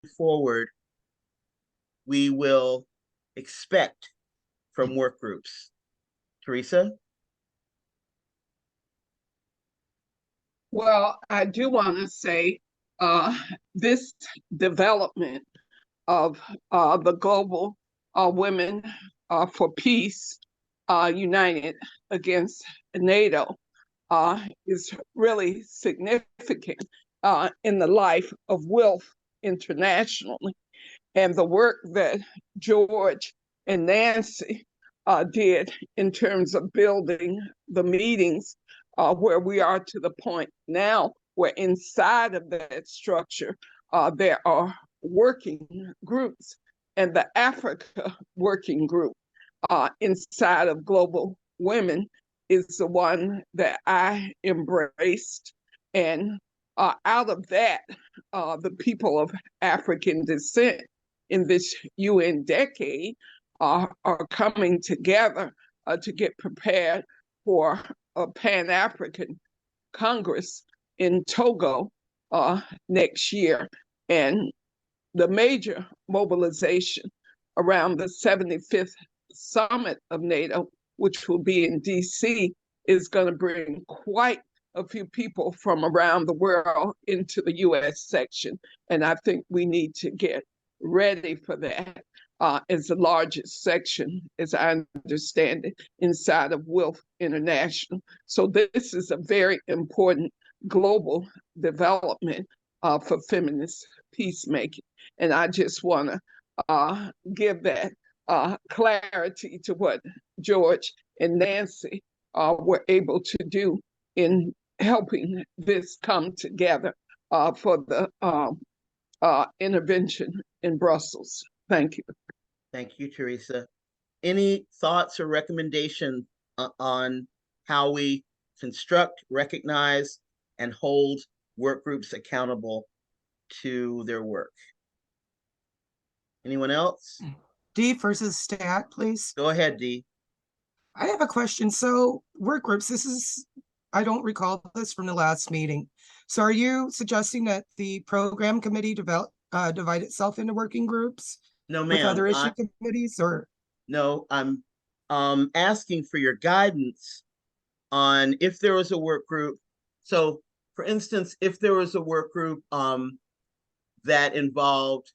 forward we will expect from work groups? Teresa? Well, I do want to say this development of the global women for peace united against NATO is really significant in the life of WILPF internationally. And the work that George and Nancy did in terms of building the meetings where we are to the point now where inside of that structure there are working groups, and the Africa working group inside of Global Women is the one that I embraced. And out of that, the people of African descent in this UN decade are coming together to get prepared for a Pan-African Congress in Togo next year. And the major mobilization around the 75th summit of NATO, which will be in DC, is going to bring quite a few people from around the world into the US section. And I think we need to get ready for that as the largest section, as I understand it, inside of WILPF International. So this is a very important global development for feminist peacemaking. And I just want to give that clarity to what George and Nancy were able to do in helping this come together for the intervention in Brussels. Thank you. Thank you, Teresa. Any thoughts or recommendations on how we construct, recognize, and hold work groups accountable to their work? Anyone else? Dee versus Stat, please. Go ahead, Dee. I have a question. So work groups, I don't recall this from the last meeting. So are you suggesting that the program committee divide itself into working groups? No, ma'am. With other issue committees, or? No, I'm asking for your guidance on if there was a work group. So for instance, if there was a work group that involved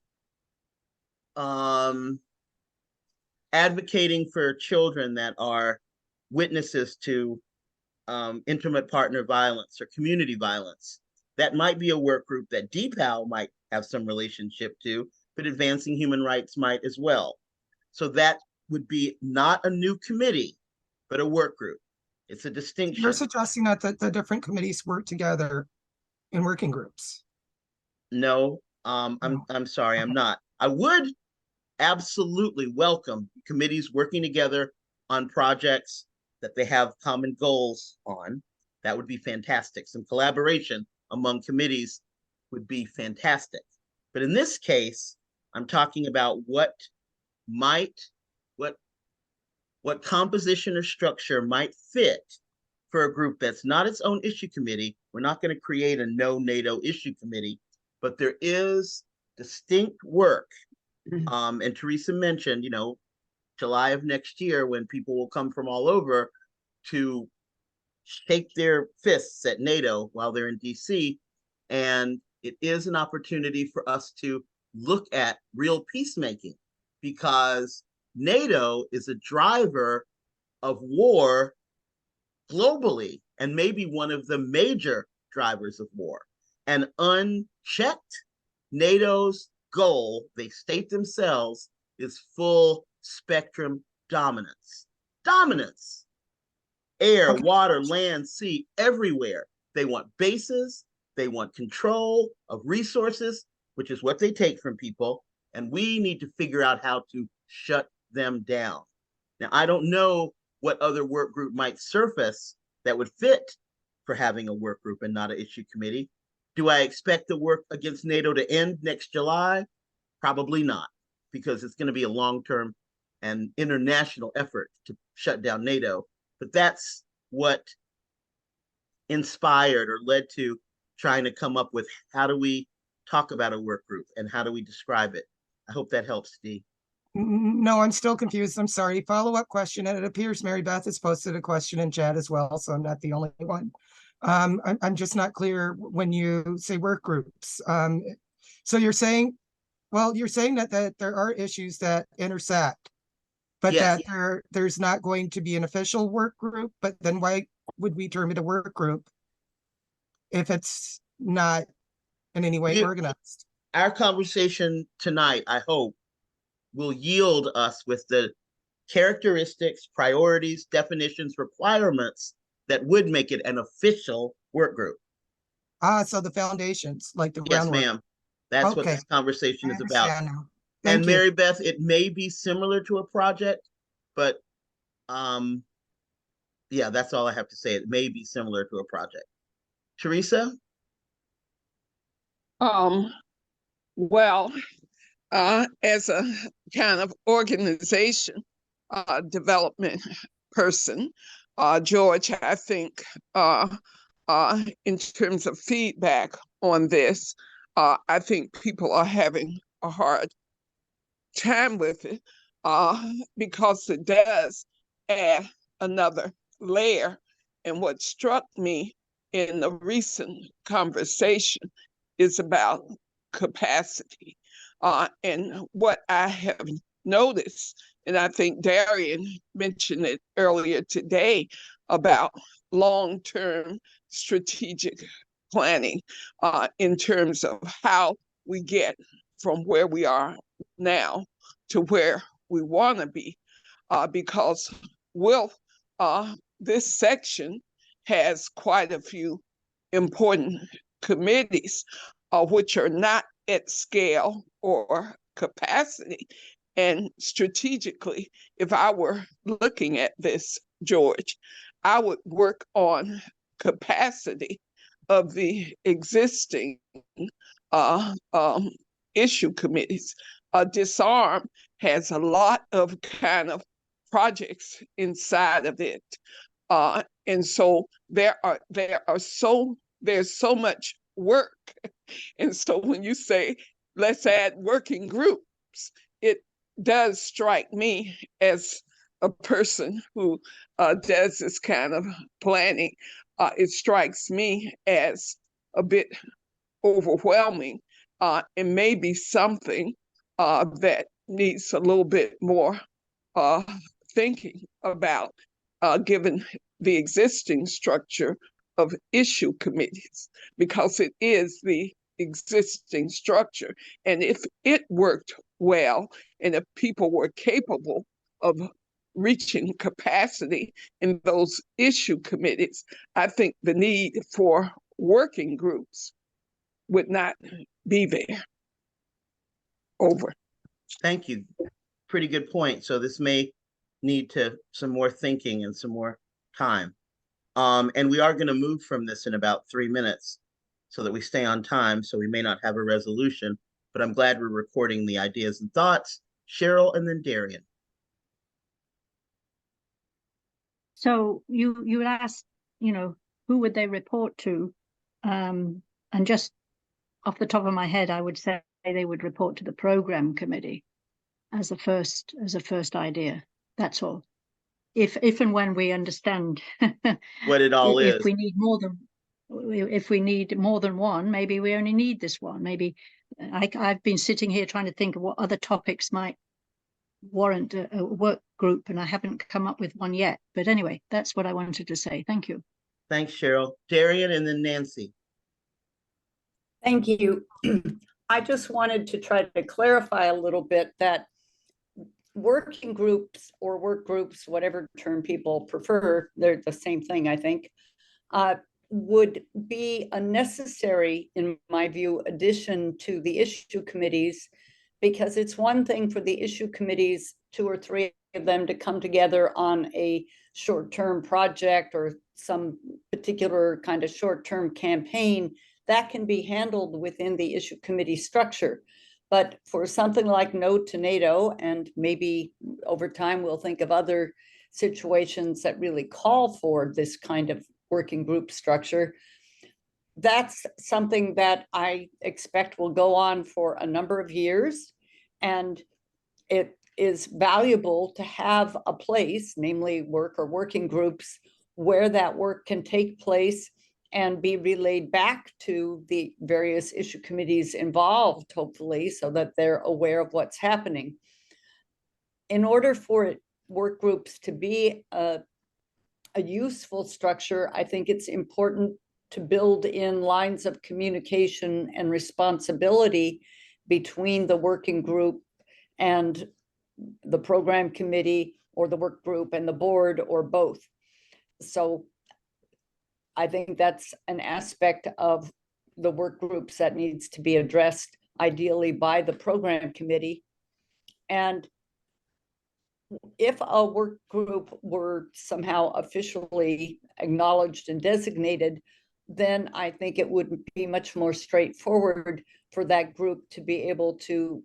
advocating for children that are witnesses to intimate partner violence or community violence, that might be a work group that DPAL might have some relationship to, but advancing human rights might as well. So that would be not a new committee, but a work group. It's a distinction. You're suggesting that the different committees work together in working groups? No, I'm sorry, I'm not. I would absolutely welcome committees working together on projects that they have common goals on. That would be fantastic. Some collaboration among committees would be fantastic. But in this case, I'm talking about what composition or structure might fit for a group that's not its own issue committee. We're not going to create a no NATO issue committee, but there is distinct work. And Teresa mentioned, July of next year, when people will come from all over to shake their fists at NATO while they're in DC. And it is an opportunity for us to look at real peacemaking, because NATO is a driver of war globally, and maybe one of the major drivers of war. And unchecked, NATO's goal, they state themselves, is full spectrum dominance. Dominance. Air, water, land, sea, everywhere. They want bases, they want control of resources, which is what they take from people, and we need to figure out how to shut them down. Now, I don't know what other work group might surface that would fit for having a work group and not an issue committee. Do I expect the work against NATO to end next July? Probably not, because it's going to be a long-term and international effort to shut down NATO. But that's what inspired or led to trying to come up with how do we talk about a work group and how do we describe it? I hope that helps, Dee. No, I'm still confused. I'm sorry. Follow-up question, and it appears Mary Beth has posted a question in chat as well, so I'm not the only one. I'm just not clear when you say work groups. So you're saying, well, you're saying that there are issues that intersect, but Yes. that there's not going to be an official work group, but then why would we term it a work group if it's not in any way You- organized? Our conversation tonight, I hope, will yield us with the characteristics, priorities, definitions, requirements that would make it an official work group. So the foundations, like the Yes, groundwork. ma'am. That's what Okay, this conversation I is about. understand now. And Thank you. Mary Beth, it may be similar to a project, but yeah, that's all I have to say. It may be similar to a project. Teresa? Well, as a kind of organization development person, George, I think in terms of feedback on this, I think people are having a hard time with it because it does add another layer. And what struck me in the recent conversation is about capacity. And what I have noticed, and I think Darian mentioned it earlier today, about long-term strategic planning in terms of how we get from where we are now to where we want to be, because WILPF, this section has quite a few important committees which are not at scale or capacity. And strategically, if I were looking at this, George, I would work on capacity of the existing issue committees. Disarm has a lot of kind of projects inside of it. And so there's so much work. And so when you say, let's add working groups, it does strike me as a person who does this kind of planning. It strikes me as a bit overwhelming and maybe something that needs a little bit more thinking about, given the existing structure of issue committees, because it is the existing structure. And if it worked well, and if people were capable of reaching capacity in those issue committees, I think the need for working groups would not be there. Over. Thank you. Pretty good point. So this may need some more thinking and some more time. And we are going to move from this in about 3 minutes so that we stay on time. So we may not have a resolution, but I'm glad we're recording the ideas and thoughts. Cheryl and then Darian. So you asked, who would they report to? And just off the top of my head, I would say they would report to the program committee as a first idea. That's all. If and when we understand what it all is. If we need more than one, maybe we only need this one. Maybe I've been sitting here trying to think of what other topics might warrant a work group, and I haven't come up with one yet. But anyway, that's what I wanted to say. Thank you. Thanks, Cheryl. Darian and then Nancy. Thank you. I just wanted to try to clarify a little bit that working groups or work groups, whatever term people prefer, they're the same thing, I think, would be a necessary, in my view, addition to the issue committees, because it's one thing for the issue committees, 2 or 3 of them, to come together on a short-term project or some particular kind of short-term campaign. That can be handled within the issue committee structure. But for something like No to NATO, and maybe over time we'll think of other situations that really call for this kind of working group structure, that's something that I expect will go on for a number of years. And it is valuable to have a place, namely work or working groups, where that work can take place and be relayed back to the various issue committees involved, hopefully, so that they're aware of what's happening. In order for work groups to be a useful structure, I think it's important to build in lines of communication and responsibility between the working group and the program committee, or the work group and the board, or both. So I think that's an aspect of the work groups that needs to be addressed, ideally by the program committee. And if a work group were somehow officially acknowledged and designated, then I think it would be much more straightforward for that group to be able to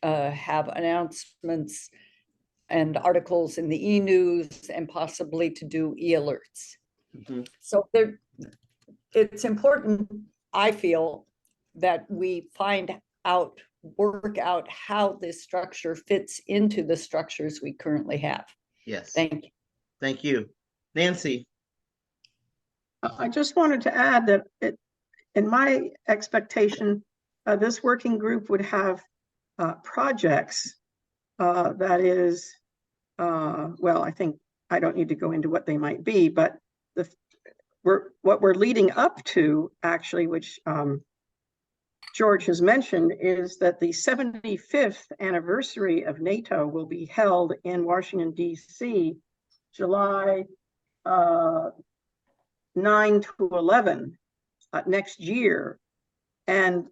have announcements and articles in the e-news, and possibly to do e-alerts. So it's important, I feel, that we work out how this structure fits into the structures we currently have. Yes. Thank you. Thank you. Nancy. I just wanted to add that in my expectation, this working group would have projects that is, well, I think I don't need to go into what they might be, but what we're leading up to, actually, which George has mentioned, is that the 75th anniversary of NATO will be held in Washington, D.C., July 9 to 11 next year. And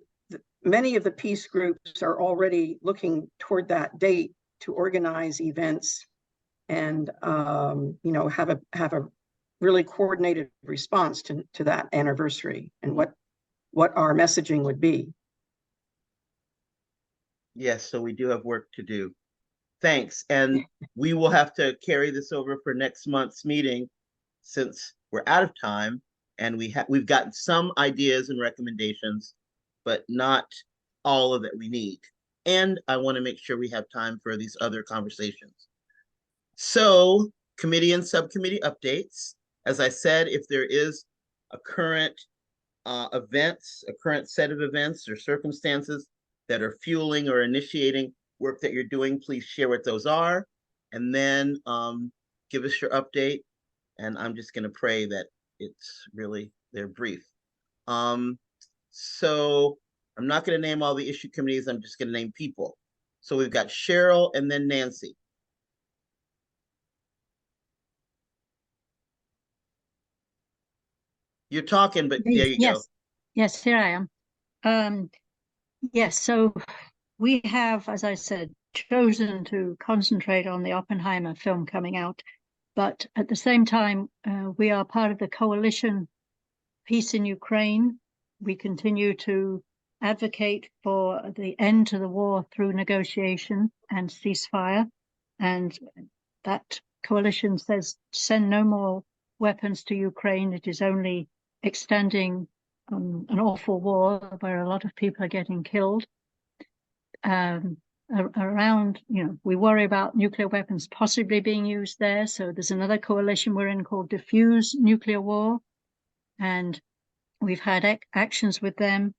many of the peace groups are already looking toward that date to organize events and have a really coordinated response to that anniversary and what our messaging would be. Yes, so we do have work to do. Thanks. And we will have to carry this over for next month's meeting, since we're out of time, and we've gotten some ideas and recommendations, but not all of it we need. And I want to make sure we have time for these other conversations. So, committee and subcommittee updates. As I said, if there is a current a current set of events or circumstances that are fueling or initiating work that you're doing, please share what those are, and then give us your update. And I'm just going to pray that they're brief. So I'm not going to name all the issue committees. I'm just going to name people. So we've got Cheryl and then Nancy. You're talking, but there you go. Yes, here I am. Yes, so we have, as I said, chosen to concentrate on the Oppenheimer film coming out, but at the same time, we are part of the coalition Peace in Ukraine. We continue to advocate for the end to the war through negotiation and ceasefire, and that coalition says send no more weapons to Ukraine. It is only extending an awful war where a lot of people are getting killed. Around, we worry about nuclear weapons possibly being used there. So there's another coalition we're in called Diffuse Nuclear War. And we've had actions with them,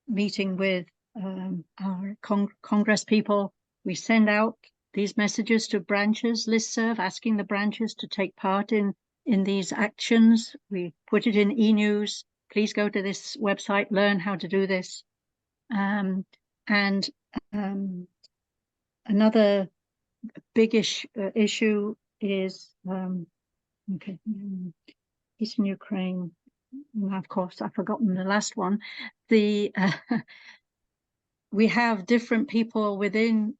meeting with our Congress people. We send out these messages to branches, listserv, asking the branches to take part in these actions. We put it in e-news. Please go to this website, learn how to do this. Another big issue is, Eastern Ukraine. Of course, I've forgotten the last one. We have different people within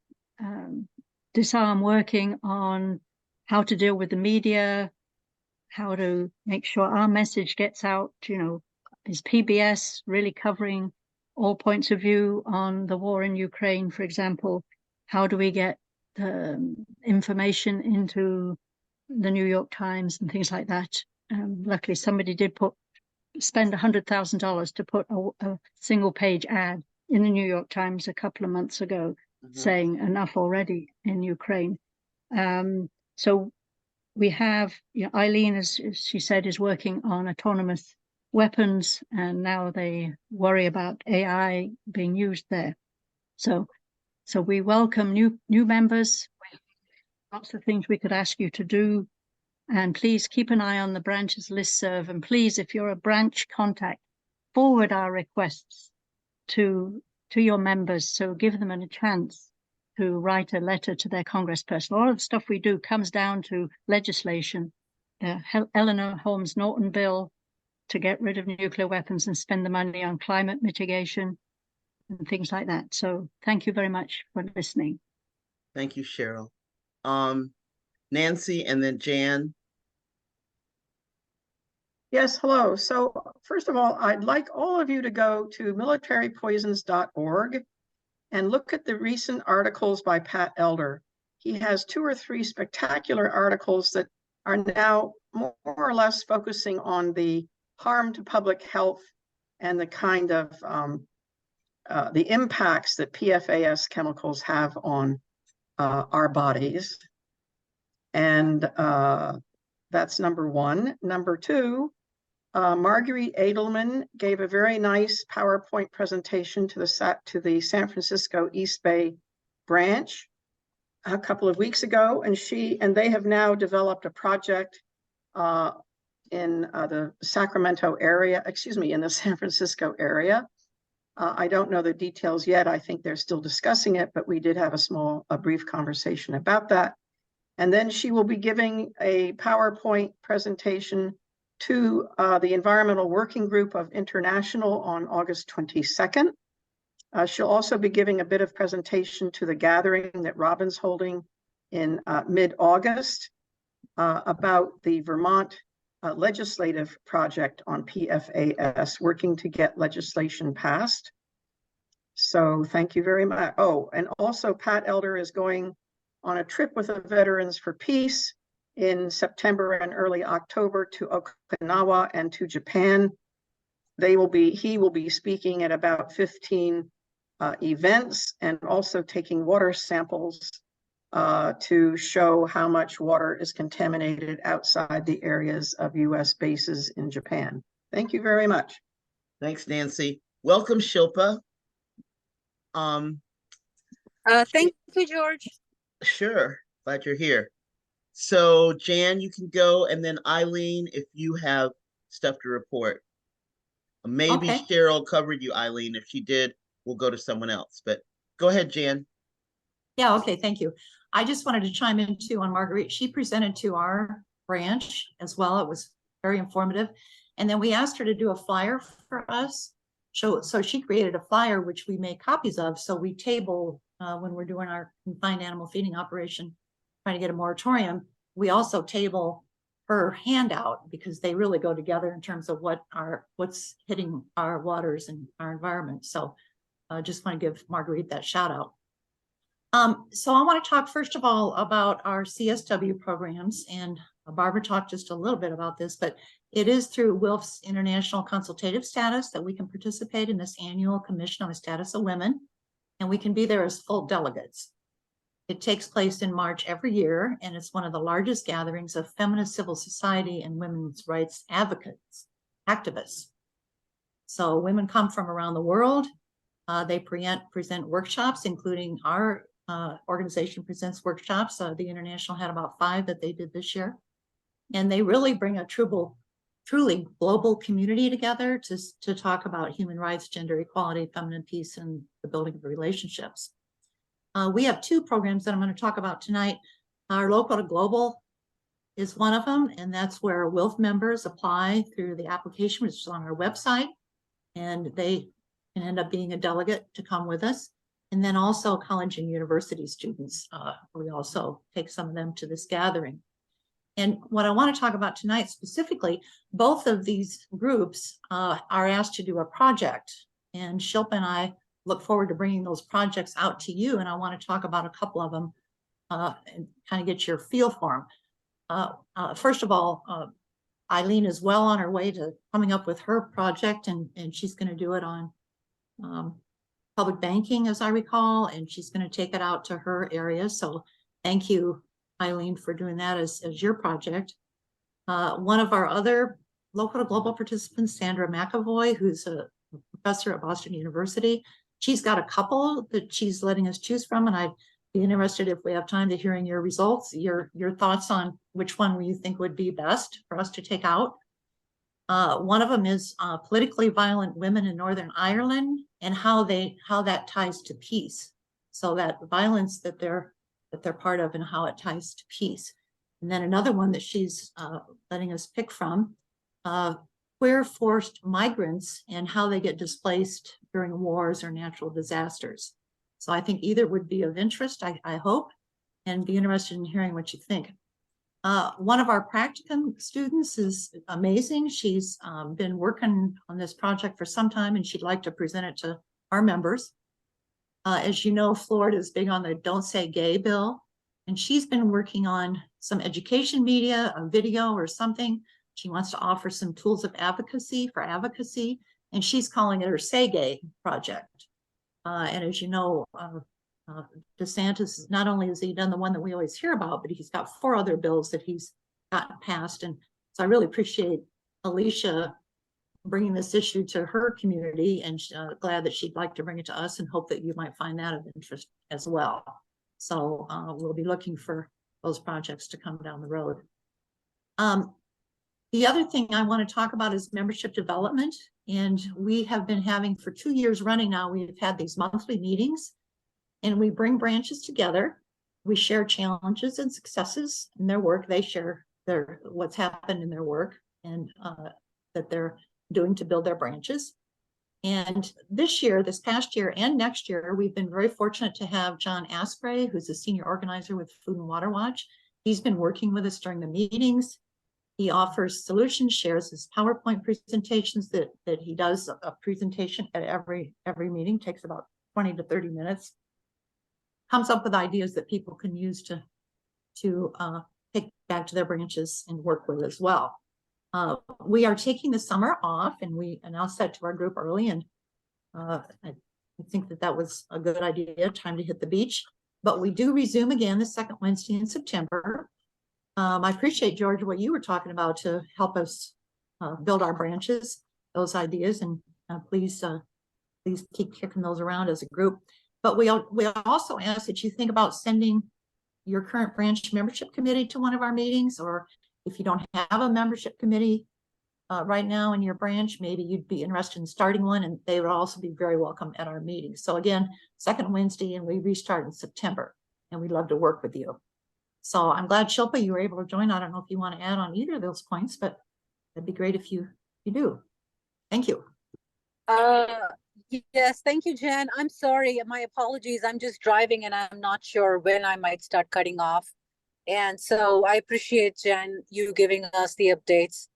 Disarm working on how to deal with the media, how to make sure our message gets out. Is PBS really covering all points of view on the war in Ukraine, for example? How do we get information into the New York Times and things like that? Luckily, somebody did put spend $100,000 to put a single page ad in the New York Times a couple of months ago saying enough already in Ukraine. So we have, Eileen, as she said, is working on autonomous weapons, and now they worry about AI being used there. So we welcome new members. Lots of things we could ask you to do. And please keep an eye on the branches listserv. And please, if you're a branch contact, forward our requests to your members. So give them a chance to write a letter to their congressperson. All of the stuff we do comes down to legislation. Eleanor Holmes Norton bill to get rid of nuclear weapons and spend the money on climate mitigation and things like that. So thank you very much for listening. Thank you, Cheryl. Nancy and then Jan. Yes, hello. So first of all, I'd like all of you to go to militarypoisons.org and look at the recent articles by Pat Elder. He has 2 or 3 spectacular articles that are now more or less focusing on the harm to public health and the kind of the impacts that PFAS chemicals have on our bodies. And that's number 1. Number 2, Marguerite Edelman gave a very nice PowerPoint presentation to the San Francisco East Bay branch a couple of weeks ago, and they have now developed a project in the Sacramento area, in the San Francisco area. I don't know the details yet. I think they're still discussing it, but we did have a brief conversation about that. And then she will be giving a PowerPoint presentation to the Environmental Working Group of International on August 22nd. She'll also be giving a bit of presentation to the gathering that Robin's holding in mid-August about the Vermont legislative project on PFAS, working to get legislation passed. So thank you very much. Oh, and also Pat Elder is going on a trip with the Veterans for Peace in September and early October to Okinawa and to Japan. He will be speaking at about 15 events and also taking water samples to show how much water is contaminated outside the areas of US bases in Japan. Thank you very much. Thanks, Nancy. Welcome, Shilpa. Thank you, George. Sure, glad you're here. So Jan, you can go, and then Eileen, if you have stuff to report. Maybe Okay. Cheryl covered you, Eileen. If she did, we'll go to someone else. But go ahead, Jan. Yeah, okay, thank you. I just wanted to chime in too on Marguerite. She presented to our branch as well. It was very informative. And then we asked her to do a flyer for us. So she created a flyer, which we make copies of. So we table when we're doing our confined animal feeding operation, trying to get a moratorium. We also table her handout because they really go together in terms of what's hitting our waters and our environment. So I just want to give Marguerite that shout out. So I want to talk first of all about our CSW programs, and Barbara talked just a little bit about this, but it is through WILPF's international consultative status that we can participate in this annual Commission on the Status of Women, and we can be there as full delegates. It takes place in March every year, and it's one of the largest gatherings of feminist civil society and women's rights advocates, activists. So women come from around the world. They present workshops, including our organization presents workshops. The International had about 5 that they did this year. And they really bring a truly global community together to talk about human rights, gender equality, feminine peace, and the building of relationships. We have 2 programs that I'm going to talk about tonight. Our Local to Global is one of them, and that's where WILPF members apply through the application, which is on our website, and they can end up being a delegate to come with us. And then also college and university students, we also take some of them to this gathering. And what I want to talk about tonight specifically, both of these groups are asked to do a project, and Shilpa and I look forward to bringing those projects out to you. And I want to talk about a couple of them and kind of get your feel for them. First of all, Eileen is well on her way to coming up with her project, and she's going to do it on public banking, as I recall, and she's going to take it out to her area. So thank you, Eileen, for doing that as your project. One of our other local to global participants, Sandra McAvoy, who's a professor at Boston University. She's got a couple that she's letting us choose from, and I'd be interested, if we have time, to hearing your results, your thoughts on which one you think would be best for us to take out. One of them is politically violent women in Northern Ireland and how that ties to peace. So that violence that they're part of and how it ties to peace. And then another one that she's letting us pick from, queer forced migrants and how they get displaced during wars or natural disasters. So I think either would be of interest, I hope, and be interested in hearing what you think. One of our practicum students is amazing. She's been working on this project for some time, and she'd like to present it to our members. As you know, Florida is big on the Don't Say Gay bill, and she's been working on some education media, a video or something. She wants to offer some tools of advocacy, and she's calling it her Say Gay project. And as you know, DeSantis, not only has he done the one that we always hear about, but he's got 4 other bills that he's gotten passed. And so I really appreciate Alicia bringing this issue to her community, and glad that she'd like to bring it to us, and hope that you might find that of interest as well. So we'll be looking for those projects to come down the road. The other thing I want to talk about is membership development. And we have been having, for 2 years running now, we've had these monthly meetings, and we bring branches together. We share challenges and successes in their work. They share what's happened in their work, and that they're doing to build their branches. And this past year and next year, we've been very fortunate to have John Asprey, who's a senior organizer with Food and Water Watch. He's been working with us during the meetings. He offers solutions, shares his PowerPoint presentations that he does a presentation at every meeting, takes about 20 to 30 minutes. Comes up with ideas that people can use to take back to their branches and work with as well. We are taking the summer off, and we announced that to our group early, and I think that was a good idea, time to hit the beach. But we do resume again the second Wednesday in September. I appreciate, George, what you were talking about to help us build our branches, those ideas, and please keep kicking those around as a group. But we also ask that you think about sending your current branch membership committee to one of our meetings, or if you don't have a membership committee right now in your branch, maybe you'd be interested in starting one, and they would also be very welcome at our meetings. So again, second Wednesday, and we restart in September, and we'd love to work with you. So I'm glad, Shilpa, you were able to join. I don't know if you want to add on either of those points, but that'd be great if you do. Thank you. Yes, thank you, Jen. I'm sorry, my apologies. I'm just driving, and I'm not sure when I might start cutting off. And so I appreciate, Jen, you giving us the updates.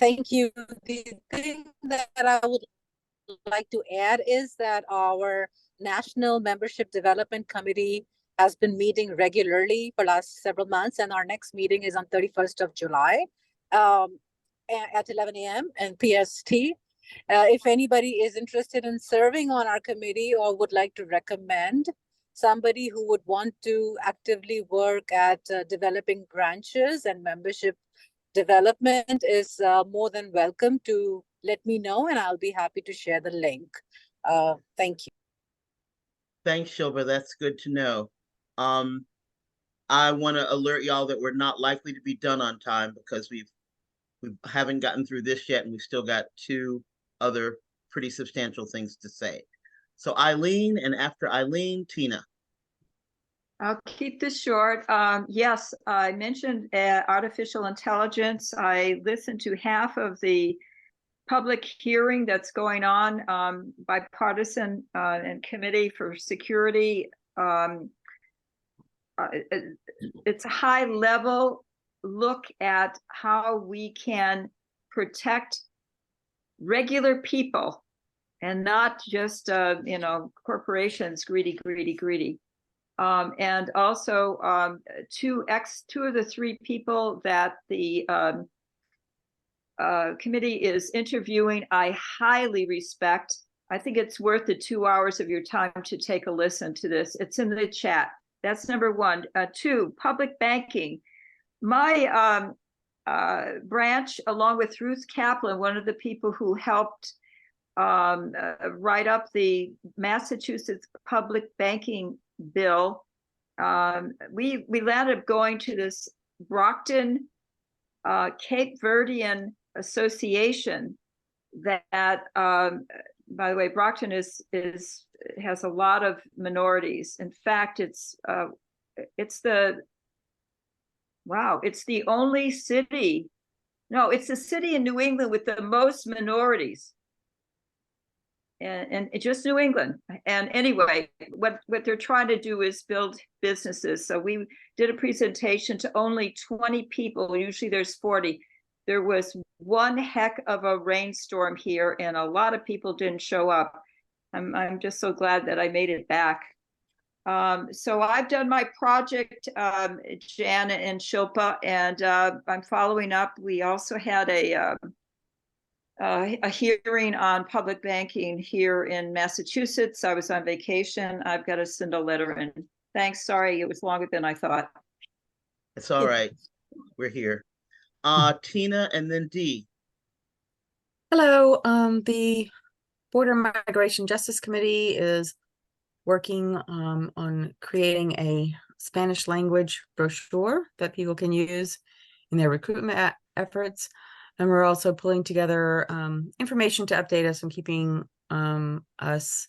Thank you. The thing that I would like to add is that our National Membership Development Committee has been meeting regularly for last several months, and our next meeting is on 31st of July at 11 a.m. and PST. If anybody is interested in serving on our committee or would like to recommend somebody who would want to actively work at developing branches and membership development, is more than welcome to let me know, and I'll be happy to share the link. Thank you. Thanks, Shilpa. That's good to know. I want to alert y'all that we're not likely to be done on time, because we haven't gotten through this yet, and we still got 2 other pretty substantial things to say. So Eileen, and after Eileen, Tina. I'll keep this short. Yes, I mentioned artificial intelligence. I listened to half of the public hearing that's going on, bipartisan and Committee for Security. It's a high level look at how we can protect regular people and not just corporations, greedy. And also 2 of the 3 people that the committee is interviewing, I highly respect. I think it's worth the 2 hours of your time to take a listen to this. It's in the chat. That's number one. Two, public banking. My branch, along with Ruth Kaplan, one of the people who helped write up the Massachusetts public banking bill, we landed up going to this Brockton Cape Verdean Association that by the way, Brockton has a lot of minorities. In fact, it's the only city. No, it's the city in New England with the most minorities. And just New England. And anyway, what they're trying to do is build businesses. So we did a presentation to only 20 people. Usually there's 40. There was one heck of a rainstorm here, and a lot of people didn't show up. I'm just so glad that I made it back. So I've done my project, Jan and Shilpa, and I'm following up. We also had a hearing on public banking here in Massachusetts. I was on vacation. I've got to send a letter in. Thanks. Sorry, it was longer than I thought. It's all right. We're here. Tina and then Dee. Hello. The Border Migration Justice Committee is working on creating a Spanish language brochure that people can use in their recruitment efforts. And we're also pulling together information to update us and keeping us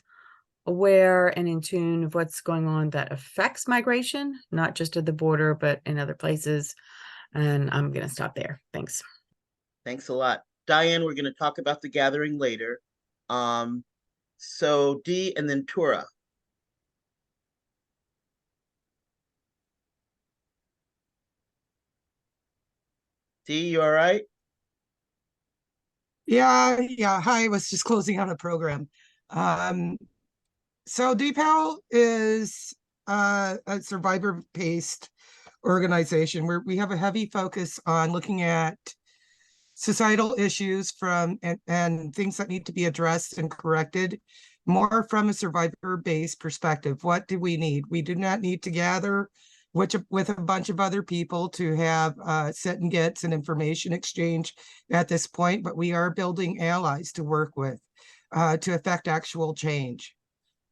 aware and in tune of what's going on that affects migration, not just at the border, but in other places. And I'm going to stop there. Thanks. Thanks a lot. Diane, we're going to talk about the gathering later. So Dee and then Tura. Dee, you all right? Yeah. Hi, I was just closing out a program. So DPAL is a survivor-based organization where we have a heavy focus on looking at societal issues and things that need to be addressed and corrected more from a survivor-based perspective. What do we need? We do not need to gather with a bunch of other people to have sit and get an information exchange at this point, but we are building allies to work with to affect actual change.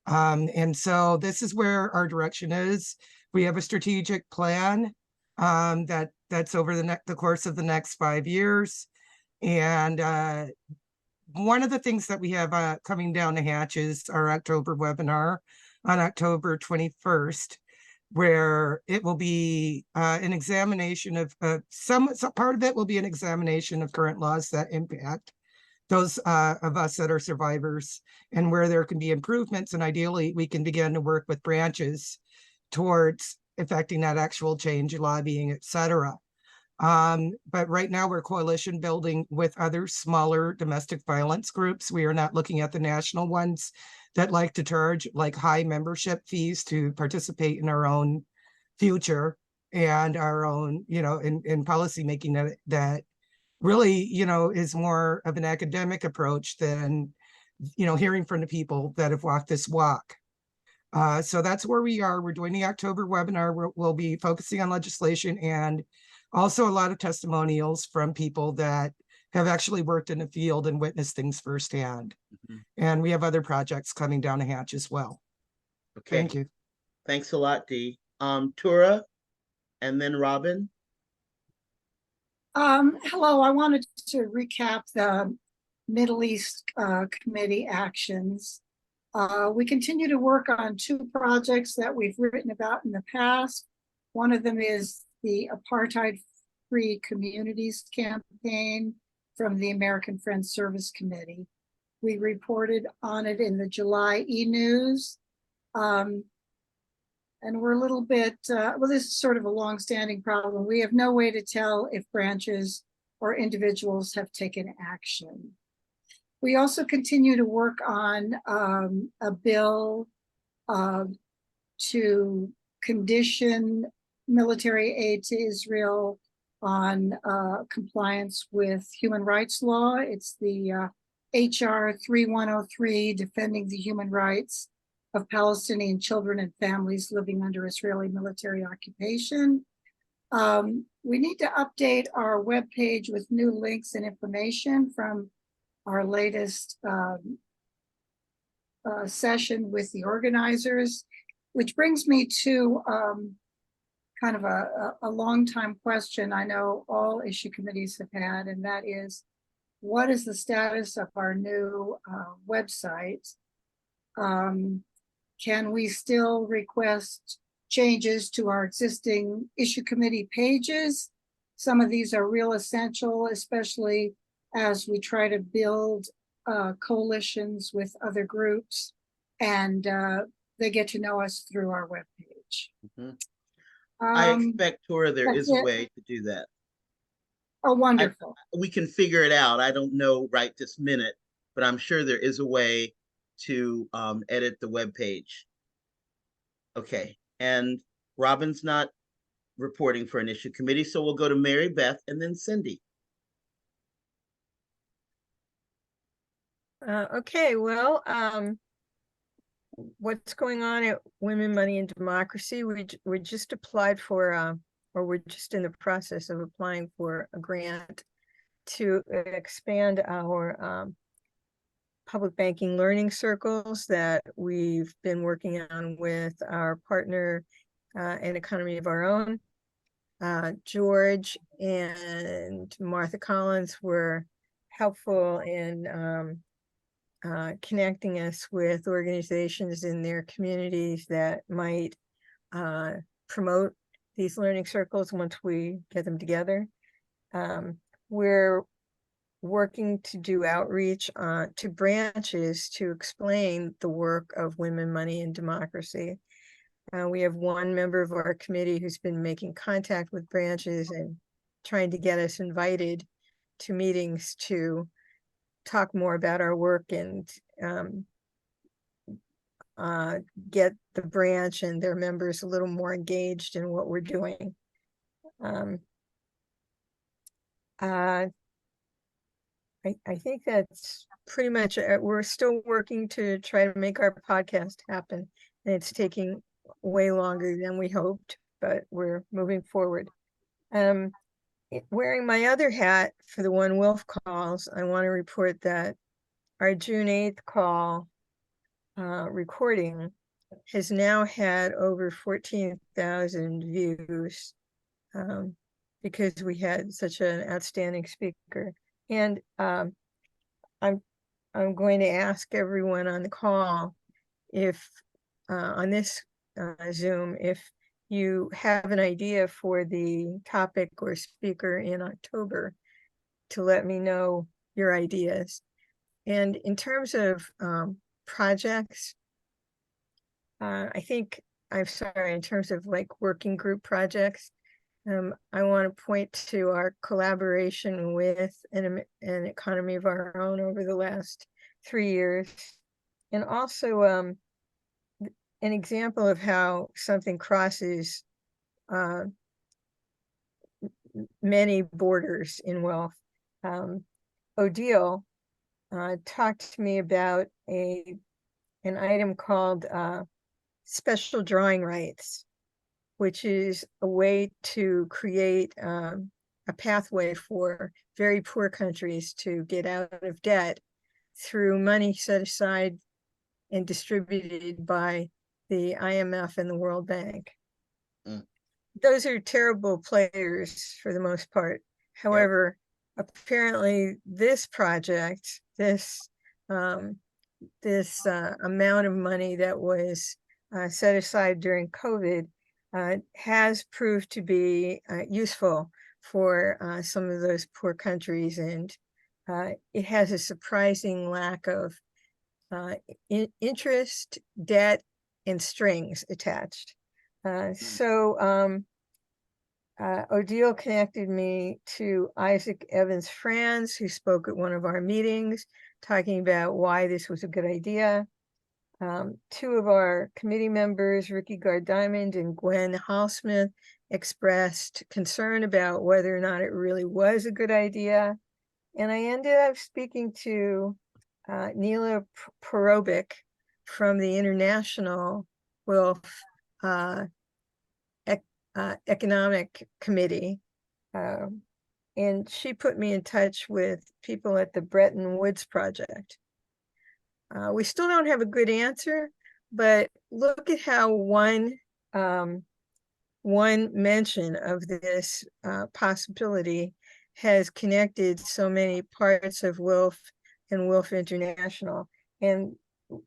And so this is where our direction is. We have a strategic plan that's over the course of the next 5 years. And one of the things that we have coming down the hatch is our October webinar on October 21st, where it will be an examination of some part of it will be an examination of current laws that impact those of us that are survivors and where there can be improvements. And ideally, we can begin to work with branches towards affecting that actual change, lobbying, et cetera. But right now we're coalition building with other smaller domestic violence groups. We are not looking at the national ones that like to charge like high membership fees to participate in our own future and our own, in policy making that really, is more of an academic approach than, hearing from the people that have walked this walk. So that's where we are. We're doing the October webinar. We'll be focusing on legislation and also a lot of testimonials from people that have actually worked in the field and witnessed things firsthand. Mm-hmm. And we have other projects coming down the hatch as well. Okay. Thank you. Thanks a lot, Dee. Tura, and then Robin. Hello, I wanted to recap the Middle East Committee actions. We continue to work on 2 projects that we've written about in the past. One of them is the Apartheid-Free Communities campaign from the American Friends Service Committee. We reported on it in the July e-news. And we're a little bit, well, this is sort of a long-standing problem. We have no way to tell if branches or individuals have taken action. We also continue to work on a bill to condition military aid to Israel on compliance with human rights law. It's the HR 3103, Defending the Human Rights of Palestinian Children and Families Living Under Israeli Military Occupation. We need to update our webpage with new links and information from our latest session with the organizers, which brings me to kind of a long time question I know all issue committees have had, and that is, what is the status of our new website? Can we still request changes to our existing issue committee pages? Some of these are real essential, especially as we try to build coalitions with other groups, and they get to know us through our webpage. Mhm. I expect, Tora, there that's is a it. way to do that. Oh, wonderful. We can figure it out. I don't know right this minute, but I'm sure there is a way to edit the web page. Okay, and Robin's not reporting for an issue committee, so we'll go to Mary Beth and then Cindy. Okay, well, what's going on at Women, Money, and Democracy? We just applied for, or we're just in the process of applying for a grant to expand our public banking learning circles that we've been working on with our partner and Economy of Our Own. George and Martha Collins were helpful in connecting us with organizations in their communities that might promote these learning circles once we get them together. We're working to do outreach to branches to explain the work of Women, Money, and Democracy. We have one member of our committee who's been making contact with branches and trying to get us invited to meetings to talk more about our work and get the branch and their members a little more engaged in what we're doing. I think that's pretty much it. We're still working to try to make our podcast happen, and it's taking way longer than we hoped, but we're moving forward. Wearing my other hat for the One Wolf calls, I want to report that our June 8th call recording has now had over 14,000 views because we had such an outstanding speaker. And I'm going to ask everyone on the call if on this Zoom, if you have an idea for the topic or speaker in October, to let me know your ideas. And in terms of projects, I think, I'm sorry, in terms of like working group projects, I want to point to our collaboration with an Economy of Our Own over the last 3 years. And also an example of how something crosses many borders in wealth. Odile talked to me about an item called special drawing rights, which is a way to create a pathway for very poor countries to get out of debt through money set aside and distributed by the IMF and the World Bank. Those are terrible players for the most part. However, apparently this project, this amount of money that was set aside during COVID has proved to be useful for some of those poor countries, and it has a surprising lack of interest, debt, and strings attached. So Odile connected me to Isaac Evans Franz, who spoke at one of our meetings, talking about why this was a good idea. Two of our committee members, Ricky Gard-Diamond and Gwen Hallsmith, expressed concern about whether or not it really was a good idea. And I ended up speaking to Neela Perobic from the International WILPF Economic Committee. And she put me in touch with people at the Bretton Woods Project. We still don't have a good answer, but look at how one mention of this possibility has connected so many parts of WILPF and WILPF International. And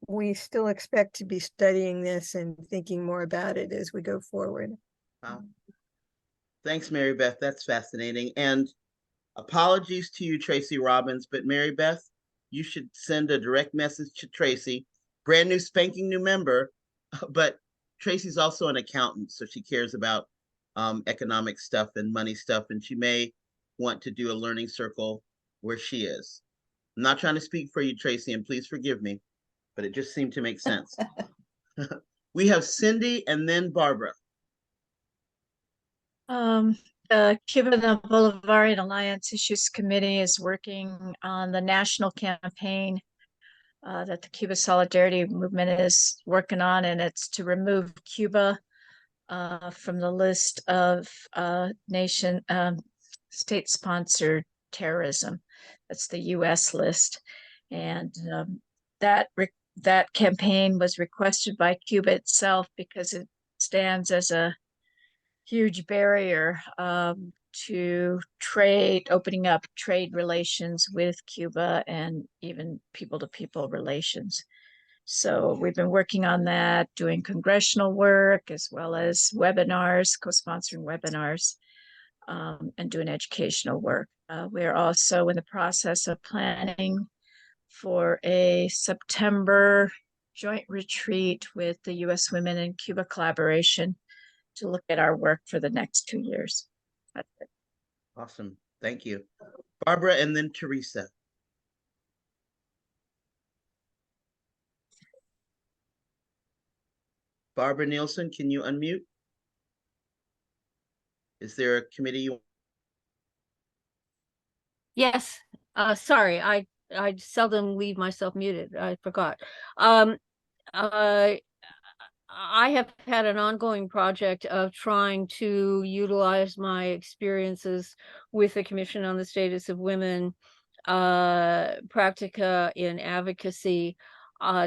we still expect to be studying this and thinking more about it as we go forward. Wow. Thanks, Mary Beth. That's fascinating. And apologies to you, Tracy Robbins, but Mary Beth, you should send a direct message to Tracy, brand new spanking new member, but Tracy's also an accountant, so she cares about economic stuff and money stuff, and she may want to do a learning circle where she is. I'm not trying to speak for you, Tracy, and please forgive me, but it just seemed to make sense. We have Cindy and then Barbara. The Cuban Bolivarian Alliance Issues Committee is working on the national campaign that the Cuba Solidarity Movement is working on, and it's to remove Cuba from the list of state-sponsored terrorism. That's the U.S. list, and that campaign was requested by Cuba itself because it stands as a huge barrier to trade, opening up trade relations with Cuba and even people-to-people relations. So we've been working on that, doing congressional work as well as webinars, co-sponsoring webinars, and doing educational work. We're also in the process of planning for a September joint retreat with the U.S. Women in Cuba Collaboration to look at our work for the next 2 years. That's it. Awesome. Thank you. Barbara and then Teresa. Barbara Nielsen, can you unmute? Is there a committee you? Yes, sorry, I seldom leave myself muted. I forgot. I have had an ongoing project of trying to utilize my experiences with the Commission on the Status of Women, practica in advocacy,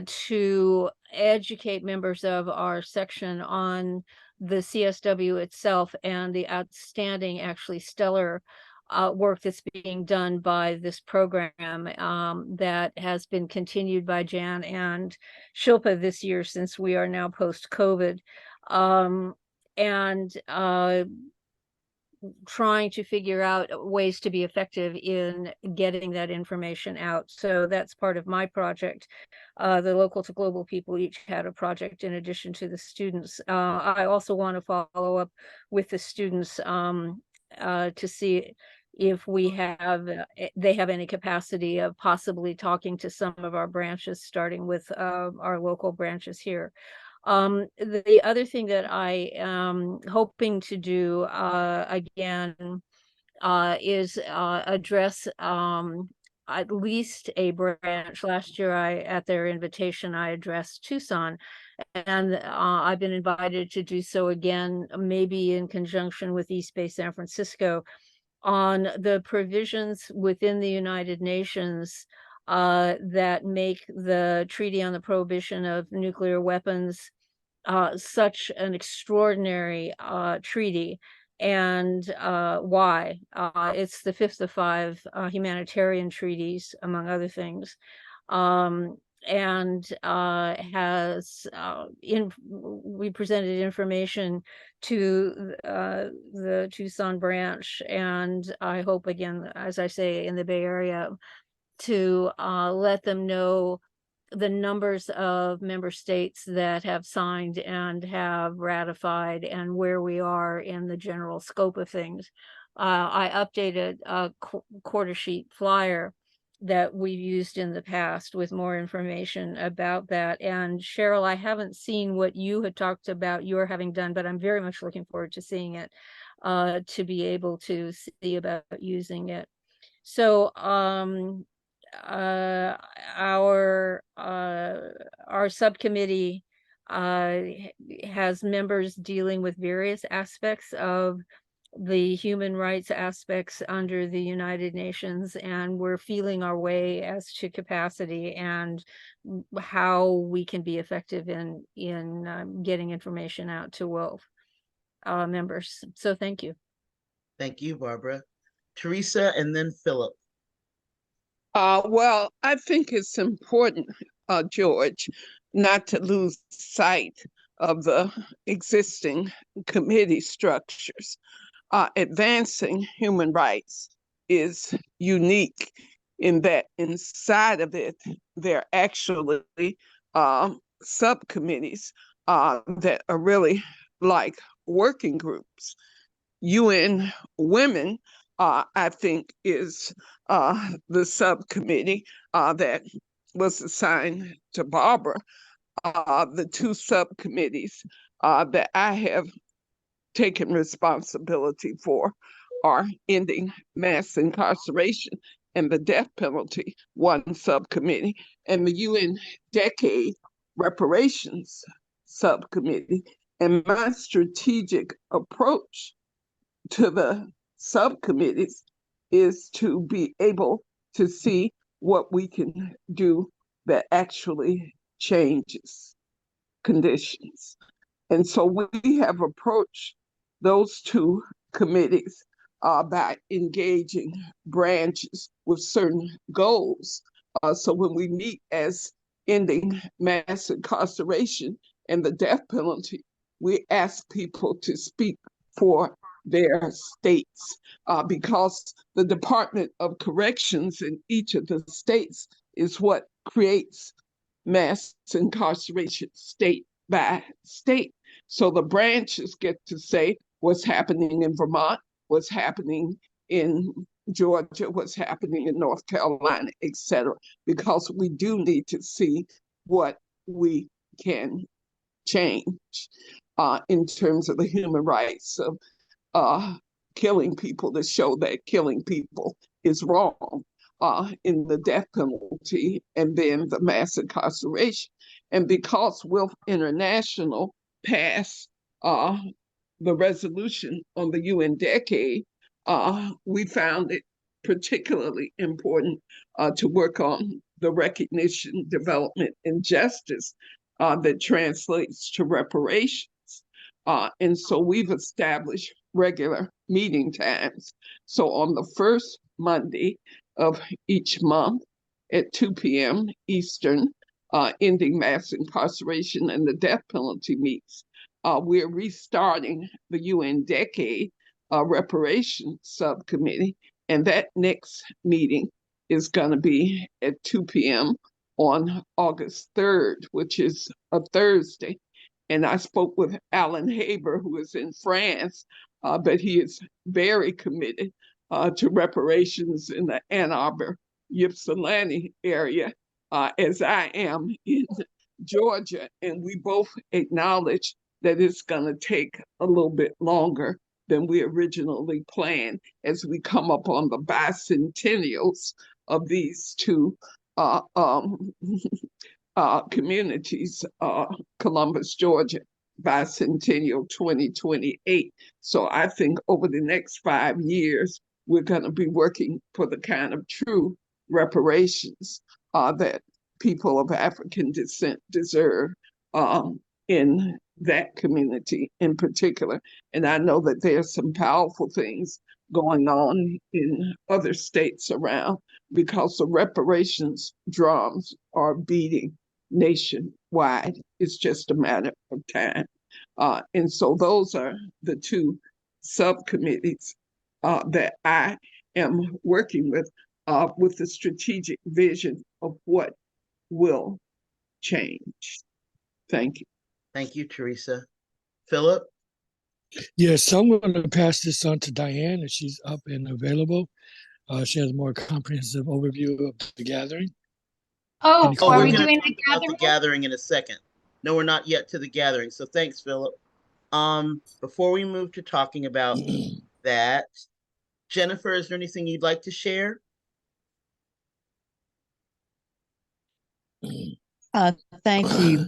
to educate members of our section on the CSW itself and the outstanding, actually stellar work that's being done by this program that has been continued by Jan and Shilpa this year, since we are now post-COVID, and trying to figure out ways to be effective in getting that information out. So that's part of my project. The local to global people each had a project in addition to the students. I also want to follow up with the students to see if they have any capacity of possibly talking to some of our branches, starting with our local branches here. The other thing that I am hoping to do again is address at least a branch. Last year, at their invitation, I addressed Tucson, and I've been invited to do so again, maybe in conjunction with East Bay San Francisco, on the provisions within the United Nations that make the Treaty on the Prohibition of Nuclear Weapons such an extraordinary treaty, and why. It's the fifth of 5 humanitarian treaties, among other things, and we presented information to the Tucson branch, and I hope, again, as I say, in the Bay Area, to let them know the numbers of member states that have signed and have ratified and where we are in the general scope of things. I updated a quarter sheet flyer that we've used in the past with more information about that. And Cheryl, I haven't seen what you had talked about you're having done, but I'm very much looking forward to seeing it, to be able to see about using it. So our subcommittee has members dealing with various aspects of the human rights aspects under the United Nations, and we're feeling our way as to capacity and how we can be effective in getting information out to WILPF members. So thank you. Thank you, Barbara. Teresa, and then Philip. Well, I think it's important, George, not to lose sight of the existing committee structures. Advancing human rights is unique in that inside of it, there are actually subcommittees that are really like working groups. UN Women, I think, is the subcommittee that was assigned to Barbara. The two subcommittees that I have taken responsibility for are ending mass incarceration and the death penalty, one subcommittee, and the UN Decade Reparations Subcommittee. And my strategic approach to the subcommittees is to be able to see what we can do that actually changes conditions. And so we have approached those two committees by engaging branches with certain goals. So when we meet as ending mass incarceration and the death penalty, we ask people to speak for their states because the Department of Corrections in each of the states is what creates mass incarceration state by state. So the branches get to say what's happening in Vermont, what's happening in Georgia, what's happening in North Carolina, et cetera, because we do need to see what we can change in terms of the human rights of killing people, to show that killing people is wrong in the death penalty and then the mass incarceration. And because WILPF International passed the resolution on the UN Decade, we found it particularly important to work on the recognition, development, and justice that translates to reparations. And so we've established regular meeting times. So on the first Monday of each month at 2 p.m. Eastern, ending mass incarceration and the death penalty meets. We're restarting the UN Decade Reparations Subcommittee, and that next meeting is going to be at 2 p.m. on August 3rd, which is a Thursday. And I spoke with Alan Haber, who is in France, but he is very committed to reparations in the Ann Arbor, Ypsilanti area, as I am in Georgia. And we both acknowledge that it's going to take a little bit longer than we originally planned as we come up on the bicentennials of these two communities, Columbus, Georgia, bicentennial 2028. So I think over the next 5 years, we're going to be working for the kind of true reparations that people of African descent deserve in that community in particular. And I know that there's some powerful things going on in other states around because the reparations drums are beating nationwide. It's just a matter of time. And so those are the two subcommittees that I am working with the strategic vision of what will change. Thank you. Thank you, Teresa. Philip? Yes, I'm going to pass this on to Diane if she's up and available. shares a more comprehensive overview of the gathering. Oh, Any Oh, are we're we comments? gonna doing talk the about the gathering? gathering in a second. No, we're not yet to the gathering. So thanks, Philip. Before we move to talking about that, Jennifer, is there anything you'd like to share? Thank you,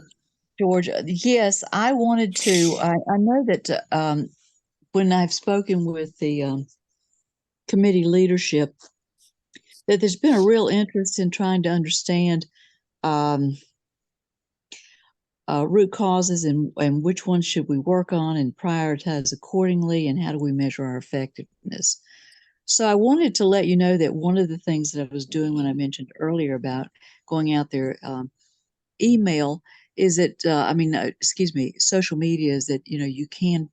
George. Yes, I wanted to. I know that when I've spoken with the committee leadership, that there's been a real interest in trying to understand um, root causes and which ones should we work on and prioritize accordingly, and how do we measure our effectiveness. So I wanted to let you know that one of the things that I was doing when I mentioned earlier about going out there, email, is that excuse me, social media, is that you can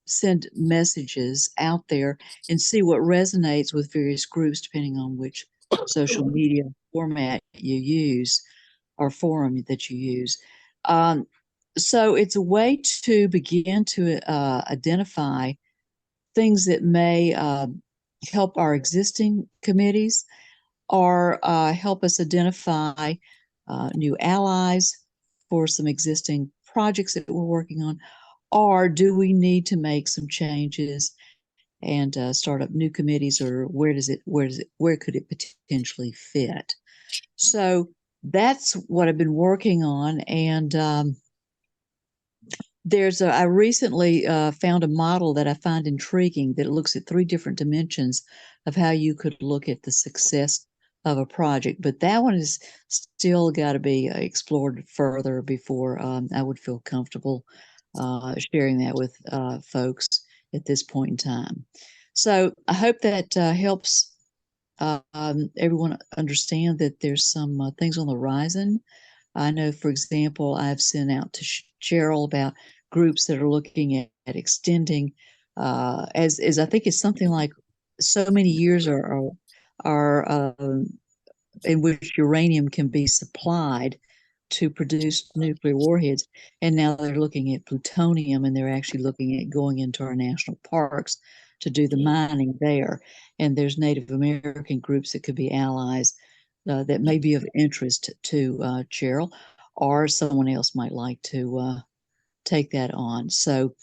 send messages out there and see what resonates with various groups depending on which social media format you use or forum that you use. So it's a way to begin to identify things that may help our existing committees or help us identify new allies for some existing projects that we're working on, or do we need to make some changes and start up new committees, or where could it potentially fit? So that's what I've been working on. And I recently found a model that I find intriguing that looks at 3 different dimensions of how you could look at the success of a project. But that one is still got to be explored further before I would feel comfortable sharing that with folks at this point in time. So I hope that helps everyone understand that there's some things on the horizon. I know, for example, I've sent out to Cheryl about groups that are looking at extending, as I think it's something like so many years are in which uranium can be supplied to produce nuclear warheads. And now they're looking at plutonium, and they're actually looking at going into our national parks to do the mining there. And there's Native American groups that could be allies that may be of interest to Cheryl, or someone else might like to take that on. So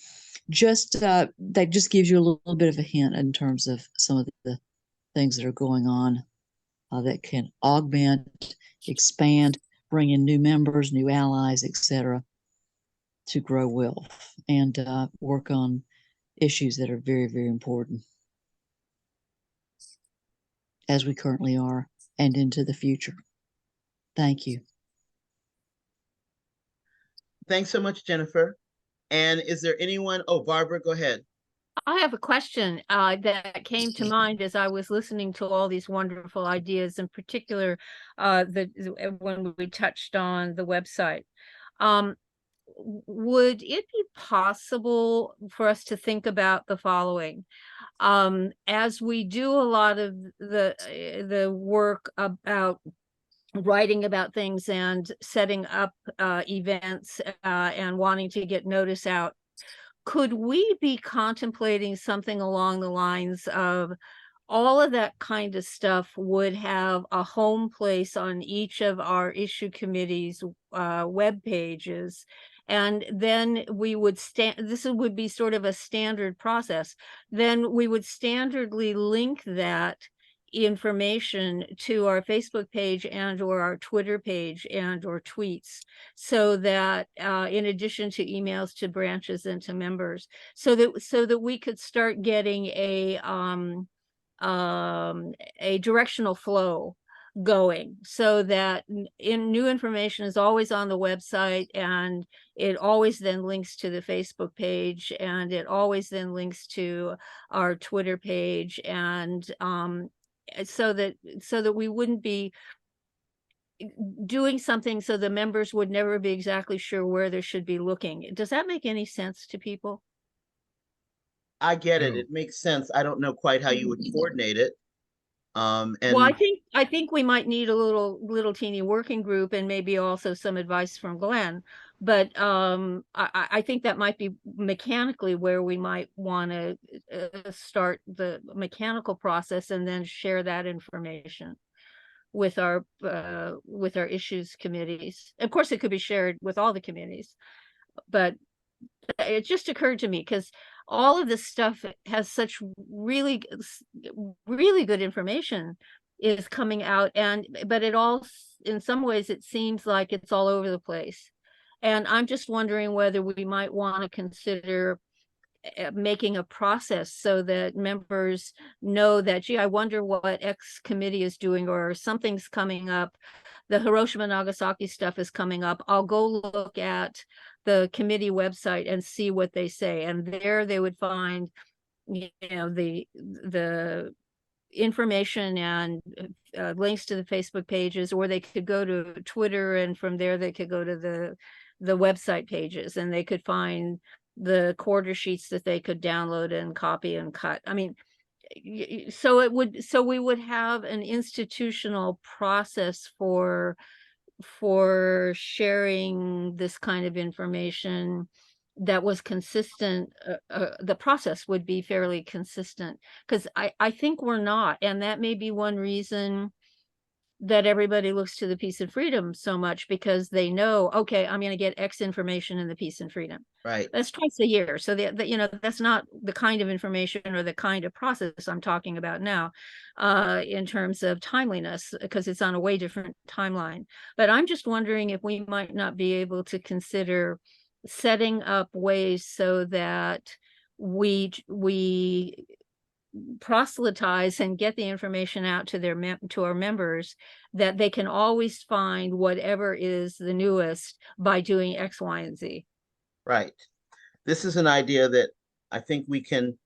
that just gives you a little bit of a hint in terms of some of the things that are going on that can augment, expand, bring in new members, new allies, etc., to grow WILPF and work on issues that are very, very important as we currently are and into the future. Thank you. Thanks so much, Jennifer. And is there anyone? Oh, Barbara, go ahead. I have a question that came to mind as I was listening to all these wonderful ideas, in particular, when we touched on the website. Would it be possible for us to think about the following? As we do a lot of the work about writing about things and setting up events and wanting to get notice out, could we be contemplating something along the lines of all of that kind of stuff would have a home place on each of our issue committees web pages, and then we would this would be sort of a standard process. Then we would standardly link that information to our Facebook page and or our Twitter page and or tweets, so that in addition to emails to branches and to members, so that we could start getting a directional flow going, so that new information is always on the website, and it always then links to the Facebook page, and it always then links to our Twitter page, and so that we wouldn't be doing something so the members would never be exactly sure where they should be looking. Does that make any sense to people? I get it. It makes sense. I don't know quite how you would coordinate it. And well, I think we might need a little teeny working group, and maybe also some advice from Glenn But I think that might be mechanically where we might want to start the mechanical process and then share that information with our issues committees. Of course, it could be shared with all the committees, but it just occurred to me because all of this stuff has such really good information is coming out, but it all, in some ways, it seems like it's all over the place. And I'm just wondering whether we might want to consider making a process so that members know that, gee, I wonder what X committee is doing, or something's coming up. The Hiroshima Nagasaki stuff is coming up. I'll go look at the committee website and see what they say. And there they would find, you know, the information and links to the Facebook pages, or they could go to Twitter, and from there they could go to the website pages, and they could find the quarter sheets that they could download and copy and cut. I mean, so we would have an institutional process for sharing this kind of information that was consistent. The process would be fairly consistent, because I think we're not, and that may be one reason that everybody looks to the Peace and Freedom so much, because they know, okay, I'm going to get X information in the Peace and Freedom. Right. That's twice a year. So that, you know, that's not the kind of information or the kind of process I'm talking about now, in terms of timeliness, because it's on a way different timeline. But I'm just wondering if we might not be able to consider setting up ways so that we proselytize and get the information out to to our members, that they can always find whatever is the newest by doing X, Y, and Z. Right. This is an idea that I think we can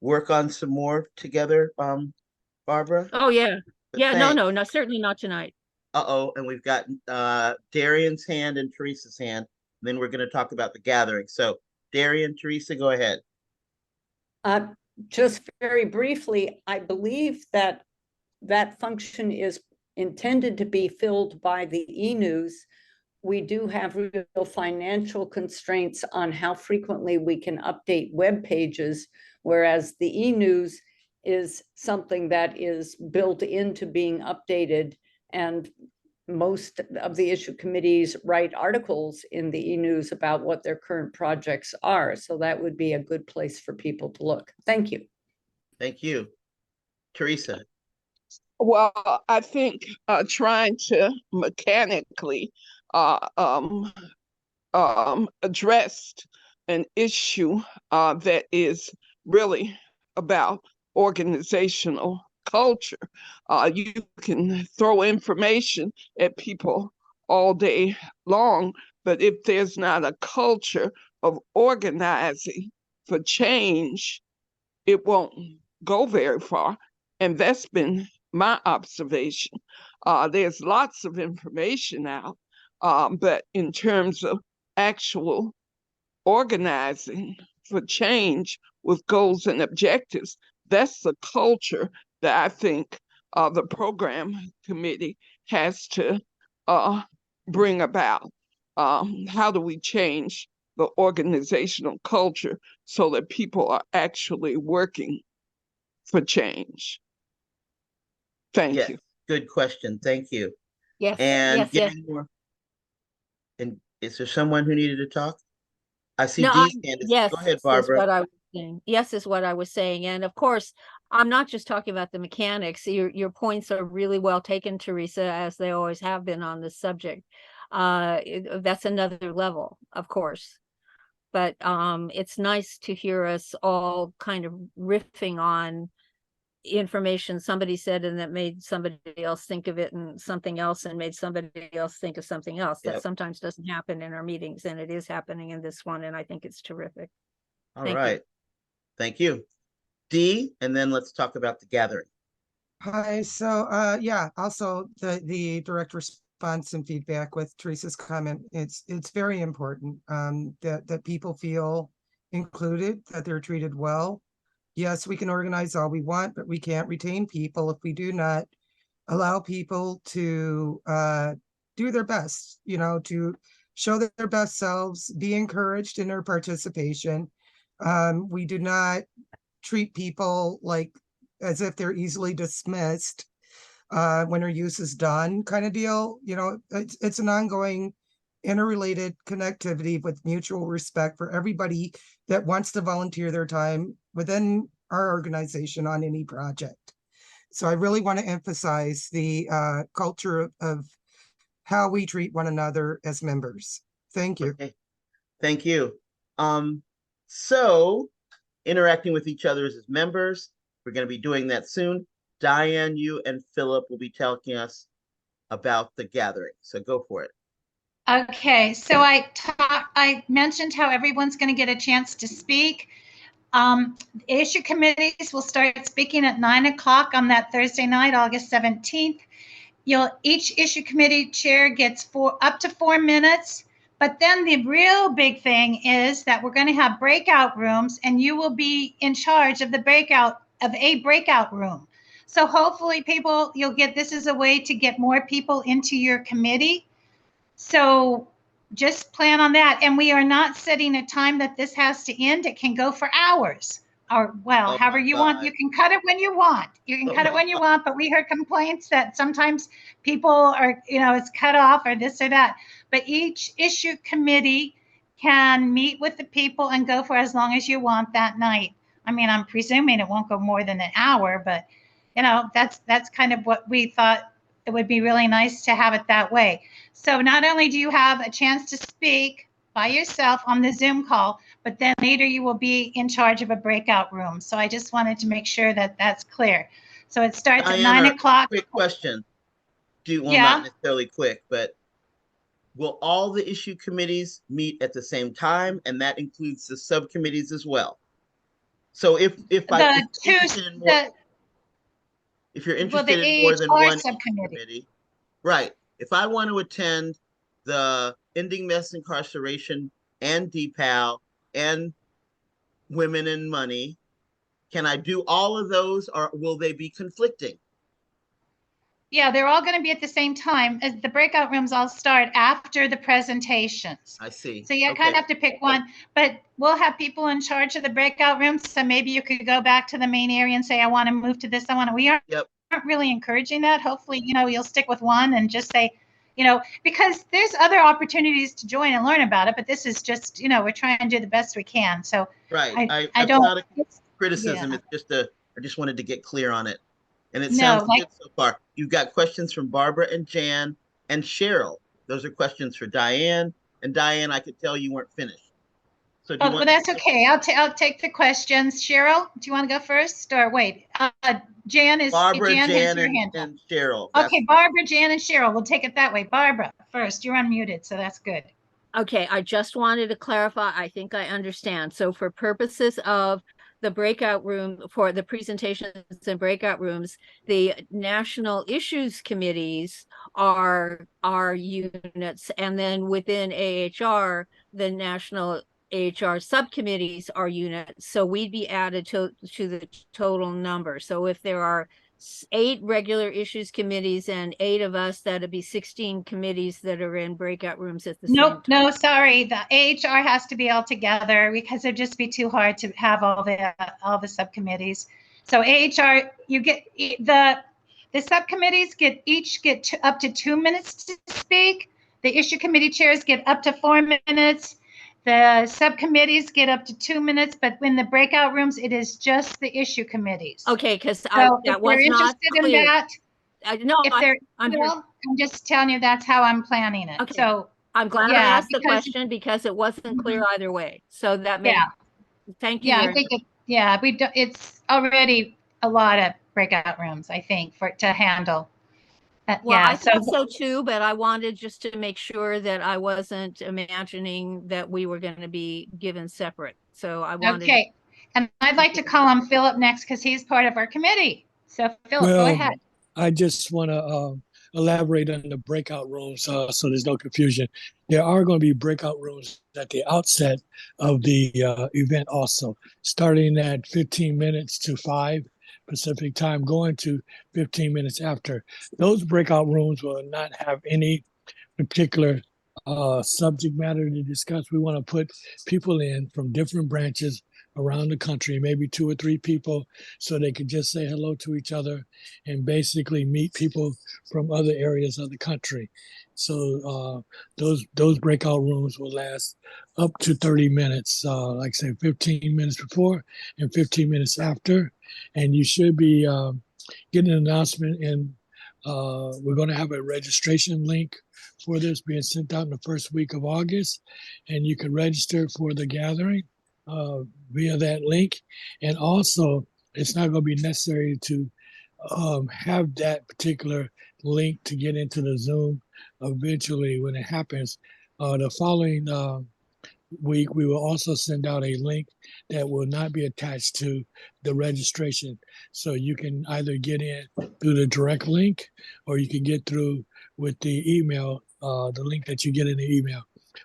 work on some more together, Barbara. Oh yeah. But Yeah, thanks. no, certainly not tonight. Uh-oh, and we've got Darian's hand and Teresa's hand. Then we're going to talk about the gathering. So Darian, Teresa, go ahead. Just very briefly, I believe that that function is intended to be filled by the e-news. We do have real financial constraints on how frequently we can update web pages, whereas the e-news is something that is built into being updated, and most of the issue committees write articles in the e-news about what their current projects are. So that would be a good place for people to look. Thank you. Thank you. Teresa. Well, I think trying to mechanically address an issue that is really about organizational culture. You can throw information at people all day long, but if there's not a culture of organizing for change, it won't go very far. And that's been my observation. There's lots of information out, but in terms of actual organizing for change with goals and objectives, that's the culture that I think the program committee has to bring about. How do we change the organizational culture so that people are actually working for change? Thank you. Good question. Thank you. Yes. And yes. more. And is there someone who needed to talk? I see No, Dee's hand. yes, Go ahead, is Barbara. what I was saying. Yes, is what I was saying. And of course, I'm not just talking about the mechanics. Your points are really well taken, Teresa, as they always have been on this subject. That's another level, of course. But it's nice to hear us all kind of riffing on information somebody said, and that made somebody else think of it, and something else, and made somebody else think of something else. That sometimes doesn't happen in our meetings, and it is happening in this one, and I think it's terrific. All right. Thank you. Dee, and then let's talk about the gathering. Hi, so yeah, also the direct response and feedback with Teresa's comment, it's very important that people feel included, that they're treated well. Yes, we can organize all we want, but we can't retain people if we do not allow people to do their best, you know, to show their best selves, be encouraged in their participation. We do not treat people like as if they're easily dismissed when their use is done kind of deal. You know, it's an ongoing interrelated connectivity with mutual respect for everybody that wants to volunteer their time within our organization on any project. So I really want to emphasize the culture of how we treat one another as members. Thank you. Okay. Thank you. So interacting with each other as members, we're going to be doing that soon. Diane, you and Philip will be telling us about the gathering. So go for it. Okay, so I mentioned how everyone's going to get a chance to speak. Issue committees will start speaking at 9 o'clock on that Thursday night, August 17th. Each issue committee chair gets up to 4 minutes. But then the real big thing is that we're going to have breakout rooms, and you will be in charge of a breakout room. So hopefully this is a way to get more people into your committee. So just plan on that. And we are not setting a time that this has to end. It can go for hours, or well, however you want. You can cut it when you want. You can cut it when you want, but we heard complaints that sometimes people are, it's cut off or this or that. But each issue committee can meet with the people and go for as long as you want that night. I mean, I'm presuming it won't go more than an hour, but that's kind of what we thought. It would be really nice to have it that way. So not only do you have a chance to speak by yourself on the Zoom call, but then later you will be in charge of a breakout room. So I just wanted to make sure that that's clear. So it starts at 9 o'clock. Quick question. Well, Yeah. not necessarily quick, but will all the issue committees meet at the same time? And that includes the subcommittees as well. So if you're interested in more than one subcommittee, right? If I want to attend the Ending Mass Incarceration and DPAL and Women in Money, can I do all of those, or will they be conflicting? Yeah, they're all going to be at the same time. As the breakout rooms all start after the presentations. I see. So you kind of have to pick one, but we'll have people in charge of the breakout rooms. So maybe you could go back to the main area and say, I want to move to this. We aren't really encouraging that. Hopefully, you'll stick with one and just say, because there's other opportunities to join and learn about it, but this is just, we're trying to do the best we can. So right. I don't. Not a criticism. Yeah. It's just I just wanted to get clear on it. And it sounds good so far. You've got questions from Barbara and Jan and Cheryl. Those are questions for Diane. And Diane, I could tell you weren't finished. So well, that's okay. I'll take the questions. Cheryl, do you want to go first, or wait? Jan is Barbara, Jan and Cheryl. Okay, Barbara, Jan, and Cheryl. We'll take it that way. Barbara first. You're unmuted, so that's good. Okay, I just wanted to clarify. I think I understand. So for purposes of the breakout room, for the presentations and breakout rooms, the national issues committees are units, and then within AHR, the national AHR subcommittees are units. So we'd be added to the total number. So if there are 8 regular issues committees and 8 of us, that'd be 16 committees that are in breakout rooms at the same time. No, sorry. The AHR has to be all together because it'd just be too hard to have all the subcommittees. So AHR, you get the subcommittees each get up to 2 minutes to speak. The issue committee chairs get up to 4 minutes. The subcommittees get up to 2 minutes, but in the breakout rooms, it is just the issue committees. Okay, because that was not clear. In that, I'm just telling you that's how I'm planning it. Okay. So I'm glad I asked the question because it wasn't clear either way. So that makes thank you. Yeah, I think it's already a lot of breakout rooms, I think, to handle. Well, I thought so too, but I wanted just to make sure that I wasn't imagining that we were going to be given separate. So I wanted. Okay, and I'd like to call on Philip next because he's part of our committee. So Philip, go ahead. I just want to elaborate on the breakout rooms so there's no confusion. There are going to be breakout rooms at the outset of the event also, starting at 15 minutes to 5 Pacific time, going to 15 minutes after. Those breakout rooms will not have any particular subject matter to discuss. We want to put people in from different branches around the country, maybe 2 or 3 people, so they could just say hello to each other and basically meet people from other areas of the country. So those breakout rooms will last up to 30 minutes, like say 15 minutes before and 15 minutes after. And you should be getting an announcement, and we're going to have a registration link for this being sent out in the first week of August, and you can register for the gathering via that link. And also, it's not going to be necessary to have that particular link to get into the Zoom eventually when it happens. The following week, we will also send out a link that will not be attached to the registration. So you can either get in through the direct link, or you can get through with the email, the link that you get in the email.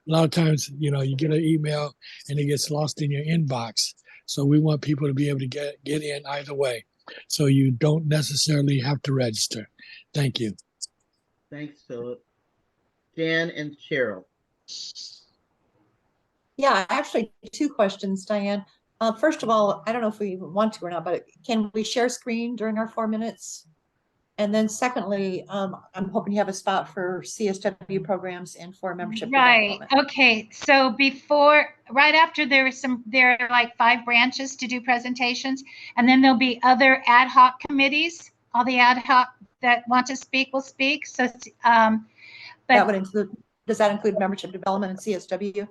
A lot of times, you get an email and it gets lost in your inbox. So we want people to be able to get in either way. So you don't necessarily have to register. Thank you. Thanks, Philip. Jan and Cheryl. Yeah, actually, 2 questions, Diane. First of all, I don't know if we even want to or not, but can we share screen during our 4 minutes? And then secondly, I'm hoping you have a spot for CSW programs and for membership Right. development. Okay. So right after there are like 5 branches to do presentations, and then there'll be other ad hoc committees. All the ad hoc that want to speak will speak. So, That but would include, does that include membership development and CSW?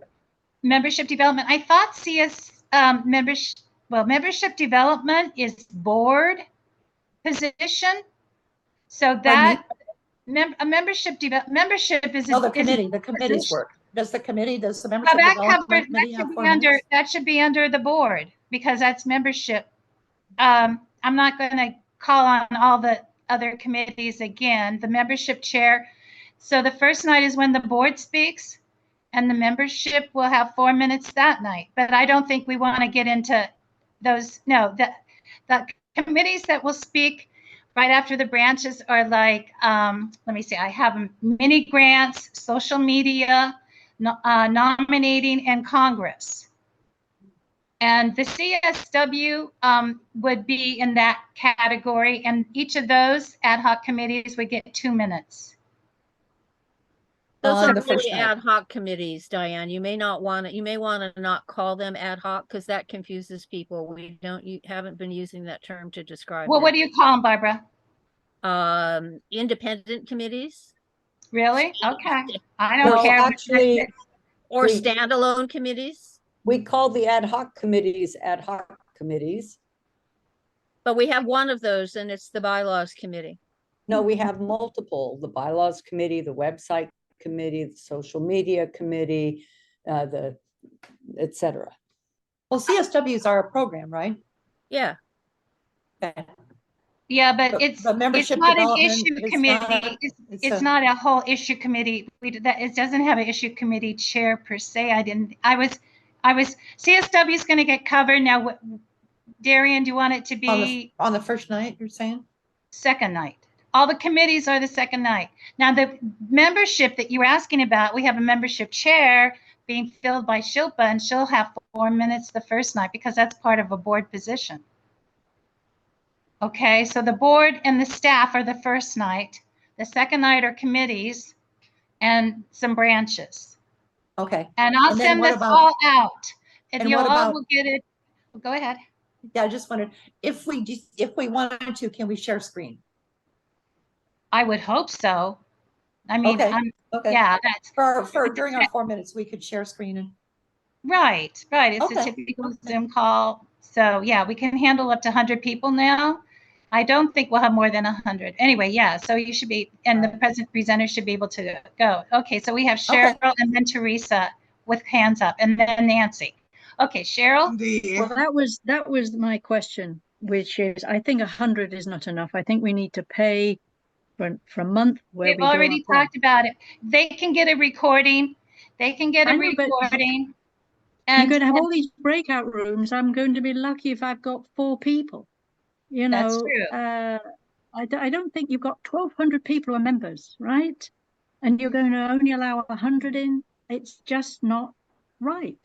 membership development, I thought membership development is board position. So that membership is No, the committee's work. Does the membership development committee have 4 minutes? That should be under the board, because that's membership. I'm not going to call on all the other committees again. The membership chair. So the first night is when the board speaks, and the membership will have 4 minutes that night. But I don't think we want to get into those. No, the committees that will speak right after the branches are like, let me see, I have mini grants, social media, nominating, and Congress. And the CSW would be in that category, and each of those ad hoc committees would get 2 minutes. Those are really ad hoc committees, Diane. You may want to not call them ad hoc, because that confuses people. You haven't been using that term to describe. Well, what do you call them, Barbara? Independent committees. Really? Okay. I don't care. Actually, or standalone committees. We call the ad hoc committees ad hoc committees. But we have one of those, and it's the bylaws committee. No, we have multiple: the bylaws committee, the website committee, the social media committee, the etc. Well, CSWs are a program, right? Yeah. Okay. Yeah, but it's not an issue committee. It's not a whole issue committee. It doesn't have an issue committee chair per se. CSW is going to get covered now. Darian, do you want it to be on the first night? You're saying second night. All the committees are the second night. Now, the membership that you were asking about, we have a membership chair being filled by Shilpa, and she'll have 4 minutes the first night because that's part of a board position. Okay, so the board and the staff are the first night. The second night are committees and some branches. Okay. And I'll send this all out. If you all will get it, go ahead. Yeah, I just wondered if we wanted to, can we share screen? I would hope so. I mean, okay. Yeah, that's for during our 4 minutes, we could share screen and. Right. It's a typical Zoom call. So yeah, we can handle up to 100 people now. I don't think we'll have more than 100. Anyway, yeah. So you should be, and the presenter should be able to go. Okay. So we have Cheryl and then Teresa with hands up, and then Nancy. Okay, Cheryl. Well, that was my question, which is, I think 100 is not enough. I think we need to pay for a month where We've already talked about it. They can get a recording. And you're going to have all these breakout rooms. I'm going to be lucky if I've got 4 people. You know, that's true. I don't think you've got 1,200 people are members, right? and you're going to only allow 100 in. It's just not right.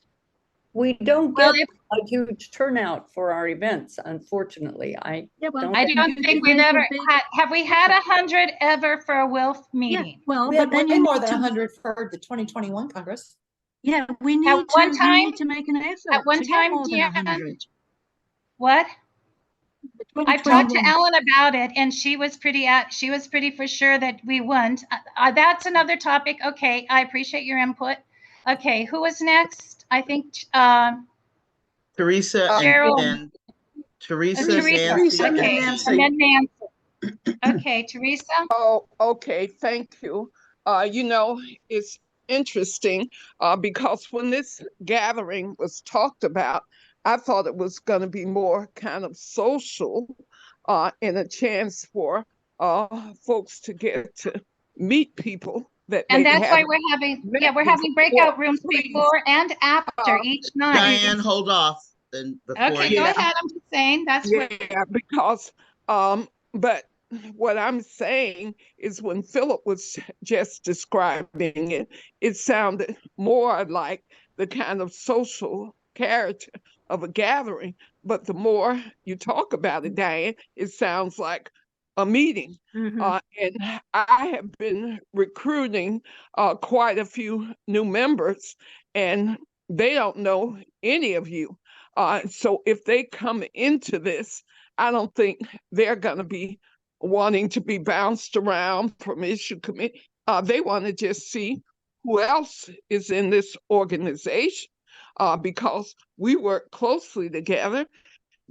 We don't Well, get a huge turnout for our events, unfortunately. I don't. I don't think we've ever had, have we had 100 ever for a WILF meeting? Well, We but had then way you more need than to, 100 for the 2021 Congress. yeah, we At need one to, time- you need to make an effort At one to get time, more than Deanne, 100. what? I've talked to 2021. Ellen about it, and she was pretty for sure that we wouldn't. That's another topic. Okay, I appreciate your input. Okay, who was next? I think Teresa Cheryl. and Teresa, Teresa. Nancy, and Okay, Nancy. and then Nancy. Okay, Teresa. Oh, okay, thank you. You know, it's interesting because when this gathering was talked about, I thought it was going to be more kind of social and a chance for folks to get to meet people that And they that's why haven't we're having, met we're having breakout before. rooms Please, before and after each night. Diane, hold off. And before Okay, you. go ahead. I'm just saying that's what. yeah, because but what I'm saying is when Philip was just describing it, it sounded more like the kind of social character of a gathering. But the more you talk about it, Diane, it sounds like a meeting. And I have been recruiting quite a few new members, and they don't know any of you. So if they come into this, I don't think they're going to be wanting to be bounced around from issue committee. They want to just see who else is in this organization because we work closely together.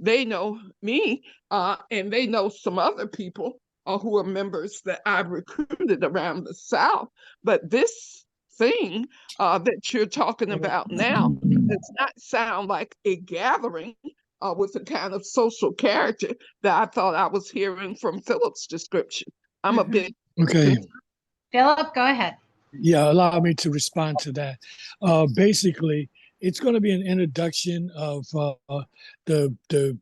They know me and they know some other people who are members that I've recruited around the South. But this thing that you're talking about now does not sound like a gathering with the kind of social character that I thought I was hearing from Philip's description. I'm a bit Okay. Philip, go ahead. Yeah, allow me to respond to that. Basically, it's going to be an introduction of the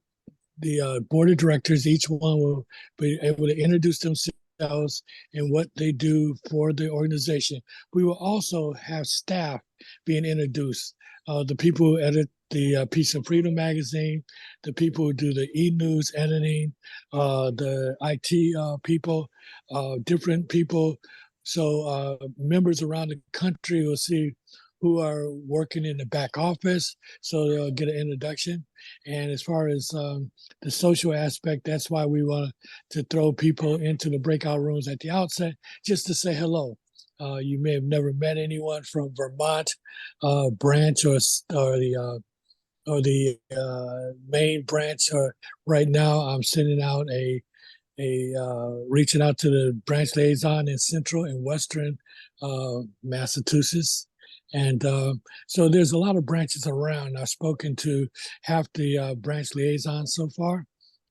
board of directors. Each one will be able to introduce themselves and what they do for the organization. We will also have staff being introduced. The people who edit the Peace and Freedom magazine, the people who do the e-news editing, the IT people, different people. So members around the country will see who are working in the back office, so they'll get an introduction. And as far as the social aspect, that's why we want to throw people into the breakout rooms at the outset, just to say hello. You may have never met anyone from Vermont branch or the main branch. Or right now, I'm sending out reaching out to the branch liaison in Central and Western Massachusetts. And so there's a lot of branches around. I've spoken to half the branch liaisons so far,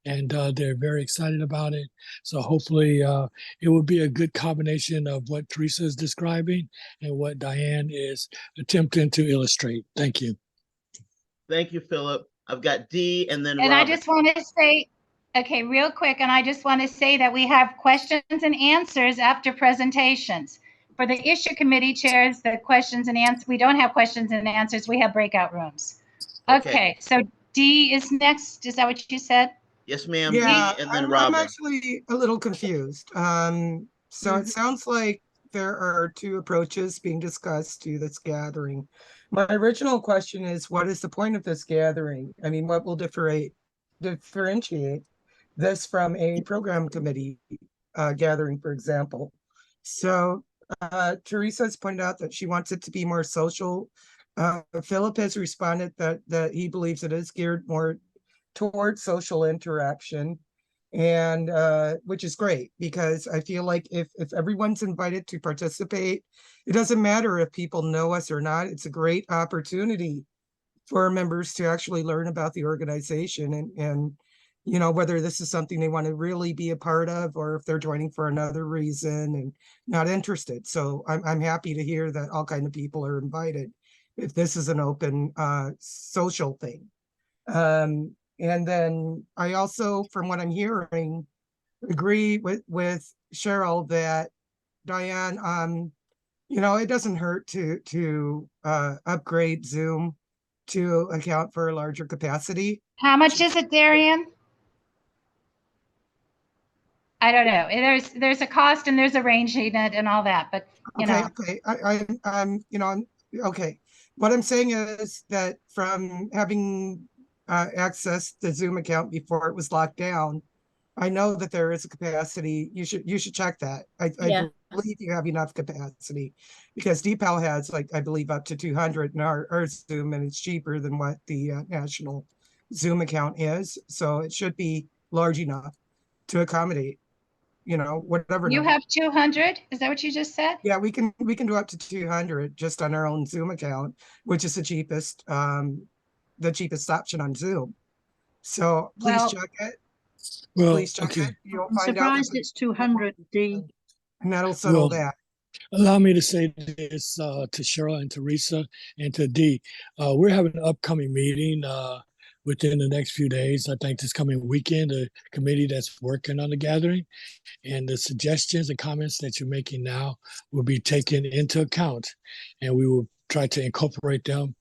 and they're very excited about it. So hopefully it will be a good combination of what Teresa is describing and what Diane is attempting to illustrate. Thank you. Thank you, Philip. I've got D and then And Robert. I just want to say, okay, real quick, and I just want to say that we have questions and answers after presentations. For the issue committee chairs, the questions and answers, we don't have questions and answers, we have breakout rooms. Okay, so D is next, is that what you said? Yes, ma'am. Yeah, D and then I'm Robert. actually a little confused. So it sounds like there are two approaches being discussed to this gathering. My original question is, what is the point of this gathering? I mean, what will differentiate this from a program committee gathering, for example? So Teresa has pointed out that she wants it to be more social. Philip has responded that he believes it is geared more towards social interaction, and which is great, because I feel like if everyone's invited to participate, it doesn't matter if people know us or not. It's a great opportunity for members to actually learn about the organization and you know, whether this is something they want to really be a part of, or if they're joining for another reason and not interested. So I'm happy to hear that all kind of people are invited if this is an open social thing. And then I also, from what I'm hearing, agree with Cheryl that Diane, You know, it doesn't hurt to upgrade Zoom to account for a larger capacity. How much is it, Darian? I don't know. There's a cost and there's a range in it and all that, but you know. Okay, I'm, you know, okay. What I'm saying is that from having accessed the Zoom account before it was locked down, I know that there is a capacity. You should check that. I Yeah. believe you have enough capacity because DPAL has like, I believe up to 200 in our Zoom, and it's cheaper than what the national Zoom account is. So it should be large enough to accommodate, you know, whatever You number. have 200? Is that what you just said? Yeah, we can do up to 200 just on our own Zoom account, which is the cheapest option on Zoom. So please Well, check it. Well, Please check okay. it. You'll I'm find out surprised it's 200, D. and that'll settle Well, that. allow me to say this to Cheryl and Teresa and to Dee. We're having an upcoming meeting within the next few days. I think this coming weekend, a committee that's working on the gathering, and the suggestions and comments that you're making now will be taken into account, and we will try to incorporate them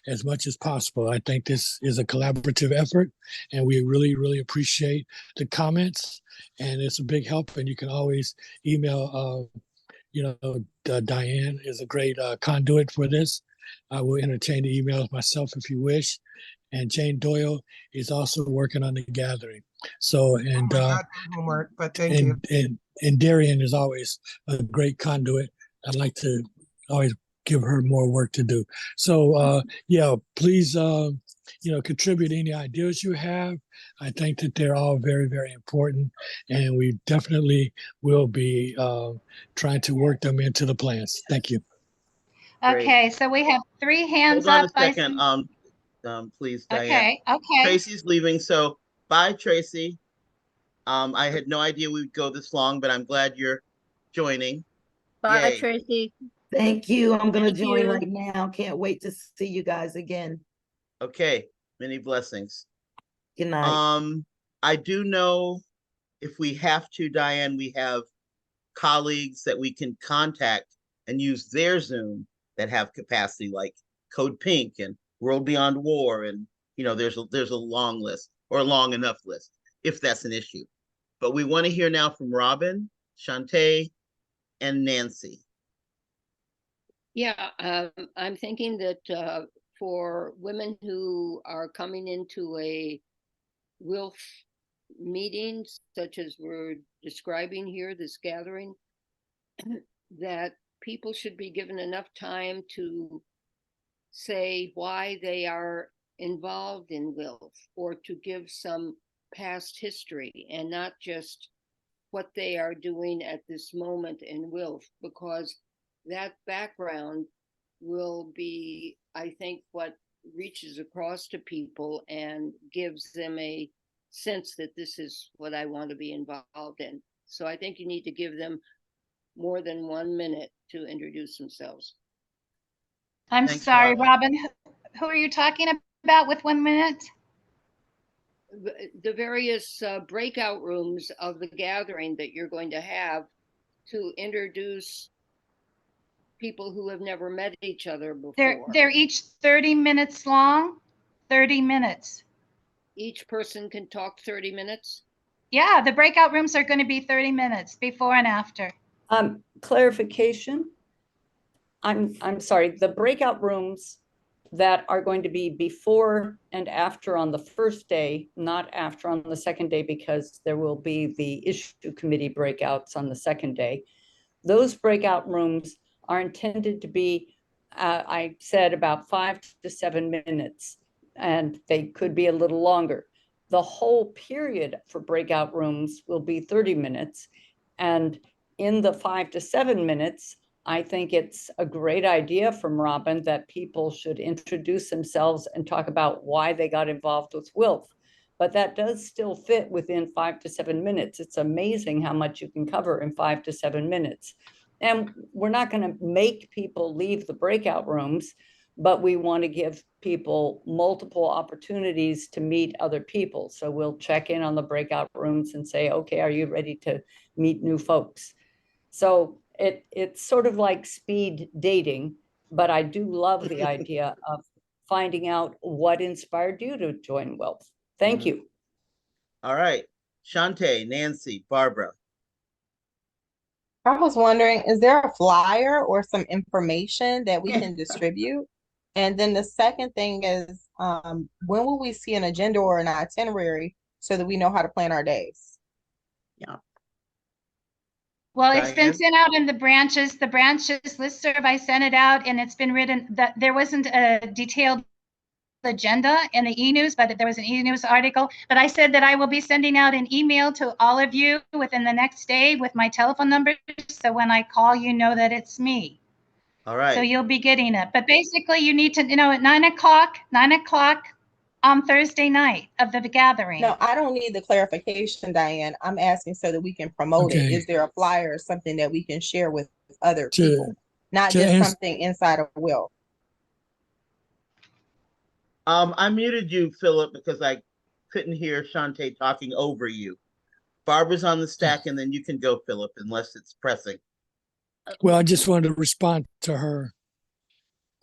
as much as possible. I think this is a collaborative effort, and we really, really appreciate the comments, and it's a big help. And you can always email, Diane is a great conduit for this. I will entertain the emails myself if you wish. And Jane Doyle is also working on the gathering. So, and homework, but thank you. And Darian is always a great conduit. I'd like to always give her more work to do. So, yeah, please, contribute any ideas you have. I think that they're all very, very important, and we definitely will be trying to work them into the plans. Thank you. Okay, so we have 3 hands Hold on up. a second, please, Diane. Okay, okay. Tracy's leaving, so bye, Tracy. I had no idea we'd go this long, but I'm glad you're joining. Bye, Yay. Tracy. Thank you. I'm gonna Thank join you. right now. Can't wait to see you guys again. Okay, many blessings. Good night. I do know if we have to, Diane, we have colleagues that we can contact and use their Zoom that have capacity, like Code Pink and World Beyond War, and there's a long list, or a long enough list, if that's an issue. But we want to hear now from Robin, Shantae, and Nancy. Yeah, I'm thinking that for women who are coming into a WILF meeting, such as we're describing here, this gathering, that people should be given enough time to say why they are involved in WILF, or to give some past history, and not just what they are doing at this moment in WILF, because that background will be, I think, what reaches across to people and gives them a sense that this is what I want to be involved in. So I think you need to give them more than 1 minute to introduce themselves. I'm Thanks, sorry, Robin. Robin. Who are you talking about with 1 minute? The various breakout rooms of the gathering that you're going to have, to introduce people who have never met each other before. They're each 30 minutes long. 30 minutes. Each person can talk 30 minutes. Yeah, the breakout rooms are going to be 30 minutes before and after. Clarification. I'm sorry, the breakout rooms that are going to be before and after on the first day, not after on the second day, because there will be the issue committee breakouts on the second day. Those breakout rooms are intended to be, I said, about 5 to 7 minutes, and they could be a little longer. The whole period for breakout rooms will be 30 minutes. And in the 5 to 7 minutes, I think it's a great idea from Robin that people should introduce themselves and talk about why they got involved with WILF. But that does still fit within 5 to 7 minutes. It's amazing how much you can cover in 5 to 7 minutes. And we're not going to make people leave the breakout rooms, but we want to give people multiple opportunities to meet other people. So we'll check in on the breakout rooms and say, okay, are you ready to meet new folks? So it's sort of like speed dating, but I do love the idea of finding out what inspired you to join WILPF. Thank you. All right. Shantae, Nancy, Barbara. I was wondering, is there a flyer or some information that we can distribute? And then the second thing is, when will we see an agenda or an itinerary so that we know how to plan our days? Yeah. Well, it's been Diane? sent out in the branches listserv. I sent it out, and it's been written that there wasn't a detailed agenda in the e-news, but there was an e-news article. But I said that I will be sending out an email to all of you within the next day with my telephone number, so when I call, you know that it's me. All right. So you'll be getting it. But basically, you need to, at 9 o'clock on Thursday night of the gathering. No, I don't need the clarification, Diane. I'm asking so that we can promote it. Okay. Is there a flyer or something that we can share with other To- people? Not to just ans- something inside of WILPF. I muted you, Philip, because I couldn't hear Shantae talking over you. Barbara's on the stack, and then you can go, Philip, unless it's pressing. Well, I just wanted to respond to her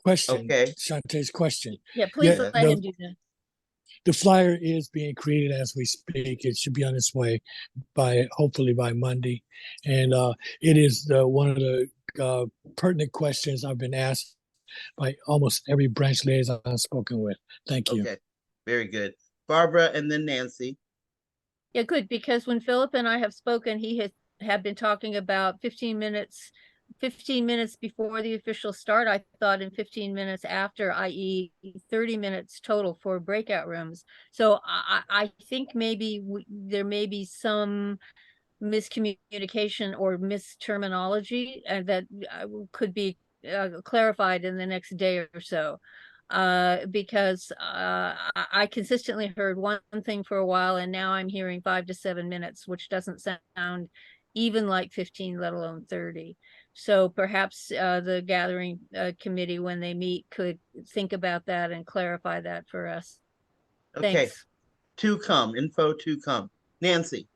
question, Okay. Shantae's question. Yeah, please Yeah, let him do that. The flyer is being created as we speak. It should be on its way hopefully by Monday. And it is one of the pertinent questions I've been asked by almost every branch liaison I've spoken with. Thank you. Okay, very good. Barbara and then Nancy. Yeah, good, because when Philip and I have spoken, he had been talking about 15 minutes before the official start. I thought in 15 minutes after, i.e. 30 minutes total for breakout rooms. So I think maybe there may be some miscommunication or misterminology that could be clarified in the next day or so. Because I consistently heard one thing for a while, and now I'm hearing 5 to 7 minutes, which doesn't sound even like 15, let alone 30. So perhaps the gathering committee, when they meet, could think about that and clarify that for us. Okay. Thanks. Info to come. Nancy.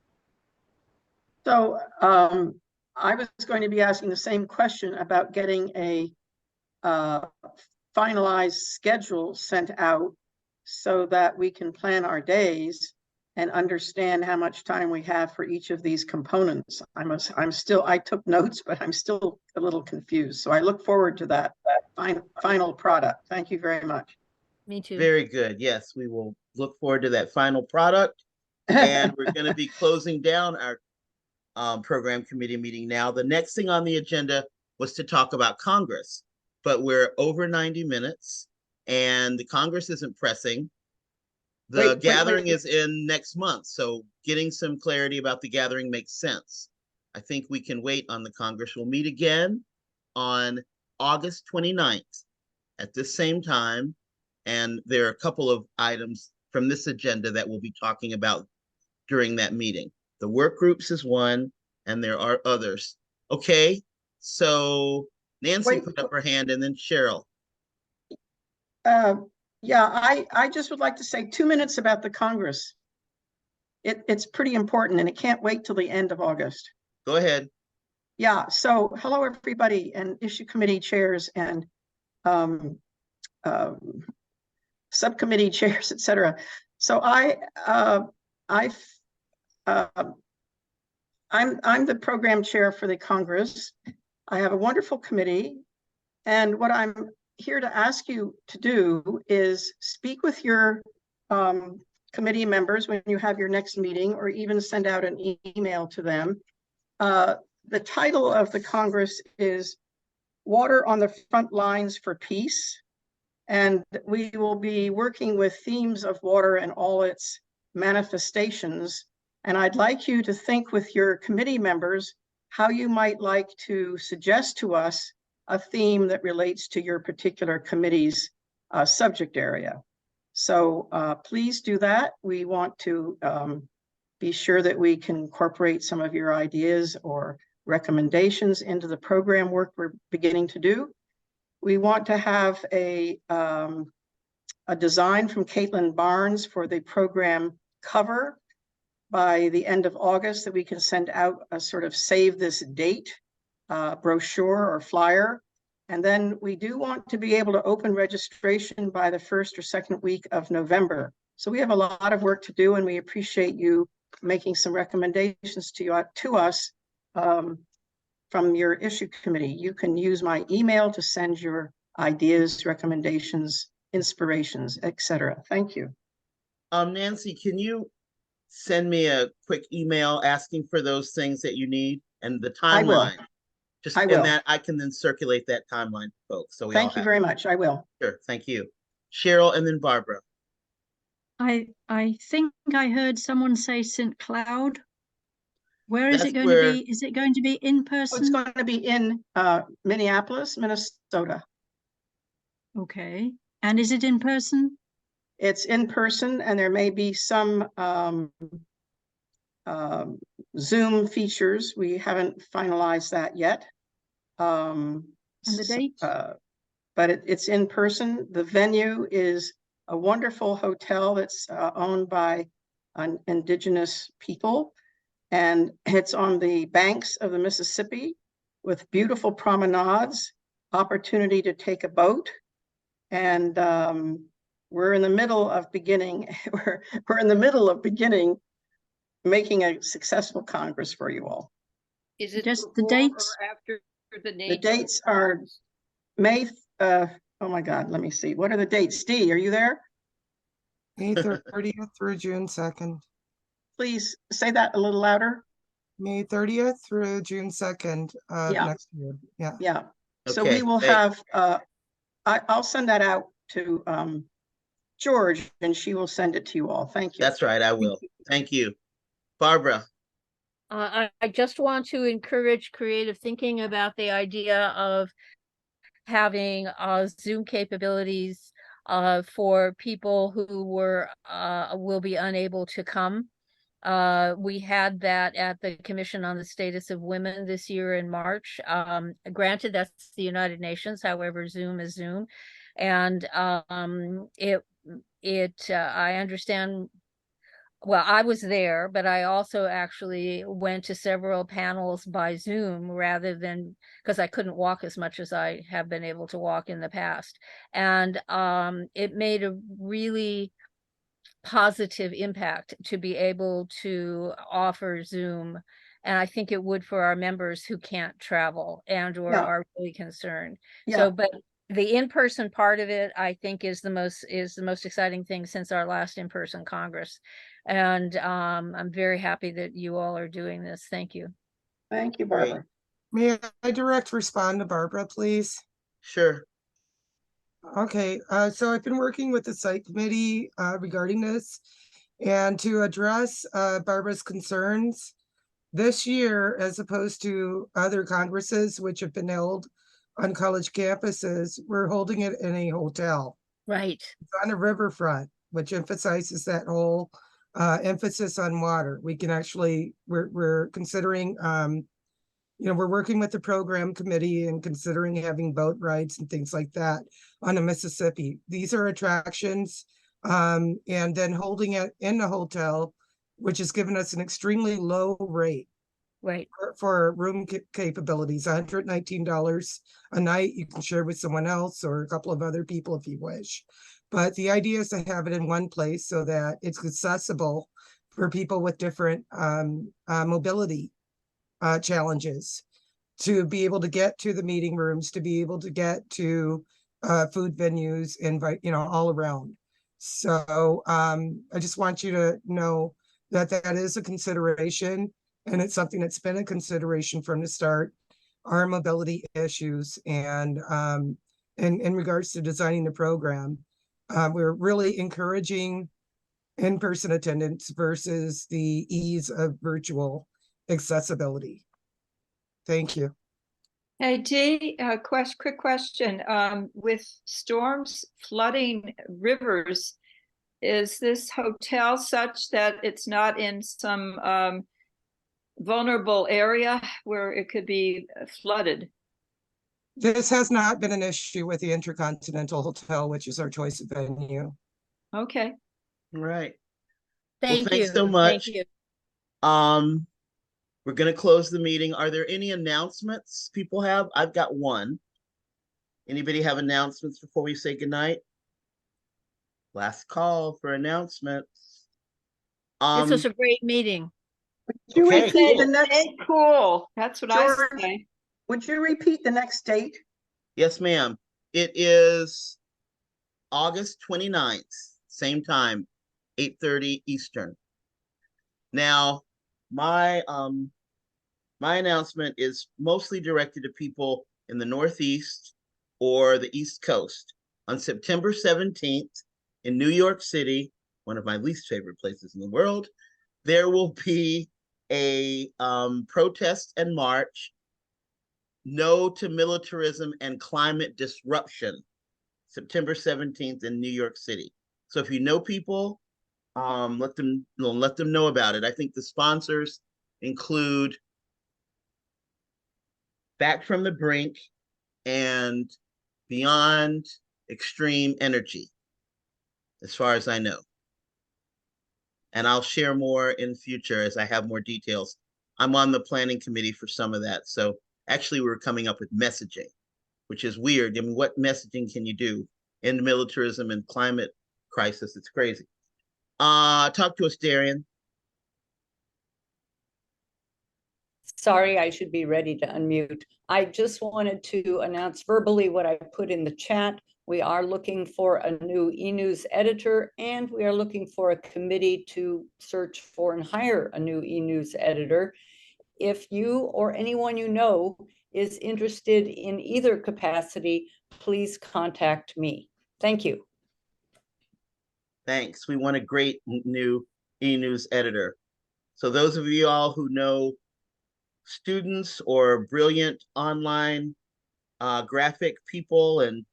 So I was going to be asking the same question about getting a finalized schedule sent out so that we can plan our days and understand how much time we have for each of these components. I took notes, but I'm still a little confused. So I look forward to that final product. Thank you very much. Me too. Very good. Yes, we will look forward to that final product. And we're going to be closing down our program committee meeting now. The next thing on the agenda was to talk about Congress, but we're over 90 minutes and the Congress isn't pressing. The gathering is in next month, so getting some clarity about the gathering makes sense. I think we can wait on the Congress. We'll meet again on August 29th at the same time. And there are a couple of items from this agenda that we'll be talking about during that meeting. The work groups is one, and there are others. Okay, so Nancy put up her hand, and then Cheryl. Yeah, I just would like to say 2 minutes about the Congress. It's pretty important, and it can't wait till the end of August. Go ahead. Yeah, so hello, everybody, and issue committee chairs and subcommittee chairs, etc. So I'm the program chair for the Congress. I have a wonderful committee, and what I'm here to ask you to do is speak with your committee members when you have your next meeting, or even send out an email to them. The title of the Congress is Water on the Front Lines for Peace. And we will be working with themes of water and all its manifestations. And I'd like you to think with your committee members how you might like to suggest to us a theme that relates to your particular committee's subject area. So please do that. We want to be sure that we can incorporate some of your ideas or recommendations into the program work we're beginning to do. We want to have a design from Caitlin Barnes for the program cover by the end of August that we can send out a sort of save this date brochure or flyer. And then we do want to be able to open registration by the 1st or 2nd week of November. So we have a lot of work to do, and we appreciate you making some recommendations to us from your issue committee. You can use my email to send your ideas, recommendations, inspirations, etc. Thank you. Nancy, can you send me a quick email asking for those things that you need and the I will. timeline? Just I will. and that I can then circulate that timeline to folks. So we all Thank you have very it. much. I will. Sure, thank you. Cheryl and then Barbara. I think I heard someone say St. Cloud. Where is That's it going where- to be? Is it going to be in Oh, it's person? going to be in Minneapolis, Minnesota. Okay. And is it in person? It's in person, and there may be some Zoom features. We haven't finalized that yet. And the date? But it's in person. The venue is a wonderful hotel that's owned by indigenous people, and it's on the banks of the Mississippi with beautiful promenades, opportunity to take a boat, and we're in the middle of beginning. we're in the middle of beginning making a successful Congress for you all. Is it Just the before dates? or after the The NATO? dates are May. Oh my God, let me see. What are the dates? Dee, are you there? May 30th through June 2nd. Please say that a little louder. May 30th through June 2nd of Yeah. next year. Yeah. Yeah. So Okay, we will hey. have, I'll send that out to George, and she will send it to you all. Thank you. That's right, I will. Thank you. Barbara. I just want to encourage creative thinking about the idea of having Zoom capabilities for people who will be unable to come. We had that at the Commission on the Status of Women this year in March. Granted, that's the United Nations, however, Zoom is Zoom. And I understand. Well, I was there, but I also actually went to several panels by Zoom rather than because I couldn't walk as much as I have been able to walk in the past. And it made a really positive impact to be able to offer Zoom. And I think it would for our members who can't travel and or Yeah. are really concerned. Yeah. So, but the in-person part of it, I think, is the most exciting thing since our last in-person Congress. And I'm very happy that you all are doing this. Thank you. Thank you, Barbara. May I direct respond to Barbara, please? Sure. Okay, so I've been working with the site committee regarding this, and to address Barbara's concerns this year, as opposed to other congresses which have been held on college campuses, we're holding it in a hotel. Right. It's on a riverfront, which emphasizes that whole emphasis on water. We can actually, we're considering, we're working with the program committee and considering having boat rides and things like that on the Mississippi. These are attractions, and then holding it in the hotel, which has given us an extremely low rate. Right. For room capabilities, $119 a night. You can share with someone else or a couple of other people if you wish. But the idea is to have it in one place so that it's accessible for people with different mobility challenges, to be able to get to the meeting rooms, to be able to get to food venues, invite, all around. So I just want you to know that that is a consideration, and it's something that's been a consideration from the start, our mobility issues. And in regards to designing the program, we're really encouraging in-person attendance versus the ease of virtual accessibility. Thank you. Hey, Dee, quick question. With storms flooding rivers, is this hotel such that it's not in some vulnerable area where it could be flooded? This has not been an issue with the Intercontinental Hotel, which is our choice of venue. Okay. All right. Thank well, thanks you. so much. Thank you. We're going to close the meeting. Are there any announcements people have? I've got one. Anybody have announcements before we say goodnight? Last call for announcements. This was a great meeting. Would you Okay, repeat cool. the next? Stay cool. That's what I George, say. would you repeat the next date? Yes, ma'am. It is August 29th, same time, 8:30 Eastern. Now, my announcement is mostly directed to people in the Northeast or the East Coast. On September 17th in New York City, one of my least favorite places in the world, there will be a protest and march, No to Militarism and Climate Disruption, September 17th in New York City. So if you know people, let them know about it. I think the sponsors include Back from the Brink and Beyond Extreme Energy, as far as I know. And I'll share more in future as I have more details. I'm on the planning committee for some of that. So actually we're coming up with messaging, which is weird. I mean, what messaging can you do? End militarism and climate crisis. It's crazy. Talk to us, Darian. Sorry, I should be ready to unmute. I just wanted to announce verbally what I put in the chat. We are looking for a new e-news editor, and we are looking for a committee to search for and hire a new e-news editor. If you or anyone you know is interested in either capacity, please contact me. Thank you. Thanks. We want a great new e-news editor. So those of you all who know students or brilliant online graphic people and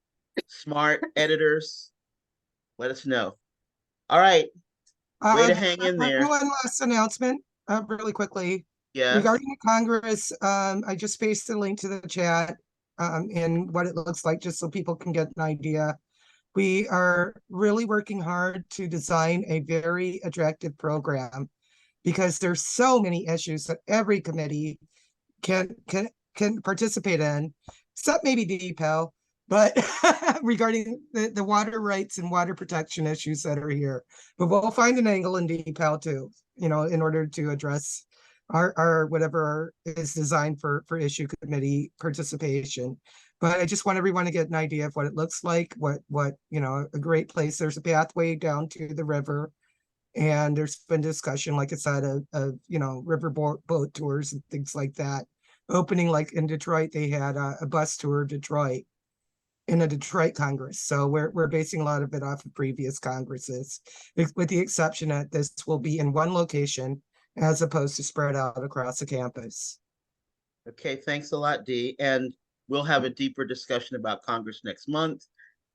smart editors, let us know. All right. Way to hang in there. One last announcement, really quickly. Yes. Regarding the Congress, I just pasted the link to the chat and what it looks like, just so people can get an idea. We are really working hard to design a very attractive program because there's so many issues that every committee can participate in, except maybe DPEL, but regarding the water rights and water protection issues that are here. But we'll find an angle in DPEL too, in order to address our whatever is designed for issue committee participation. But I just want everyone to get an idea of what it looks like, what a great place. There's a pathway down to the river, and there's been discussion, like I said, of river boat tours and things like that. Opening, like in Detroit, they had a bus tour of Detroit in a Detroit Congress. So we're basing a lot of it off of previous Congresses, with the exception that this will be in one location as opposed to spread out across the campus. Okay, thanks a lot, Dee. And we'll have a deeper discussion about Congress next month.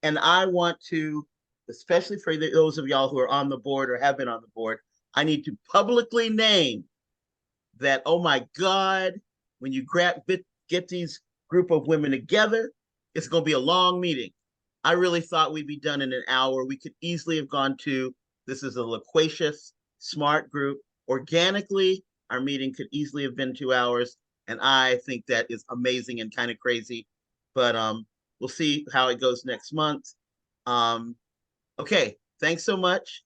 And I want to, especially for those of y'all who are on the board or have been on the board, I need to publicly name that, oh my God, when you get these group of women together, it's going to be a long meeting. I really thought we'd be done in an hour. We could easily have gone to, this is a loquacious, smart group. Organically, our meeting could easily have been 2 hours. And I think that is amazing and kind of crazy. But we'll see how it goes next month. Okay, thanks so much.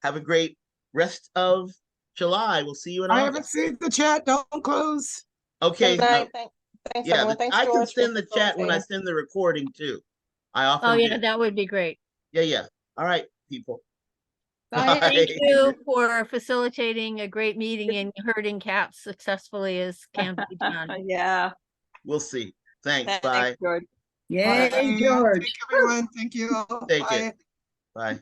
Have a great rest of July. We'll see you in I August. haven't seen the chat. Don't close. Okay. Good night. Thanks, Yeah, everyone. Thanks, I can George, for send the chat when I facilitating. send the recording too. I often Oh yeah, do. that would be great. Yeah. All right, people. Thank you for facilitating a great meeting and herding cats successfully as can be done. Yeah. We'll see. Thanks. Thanks, Bye. George. Yay, George. Thank you, everyone. Thank you. Take Bye. it. Bye.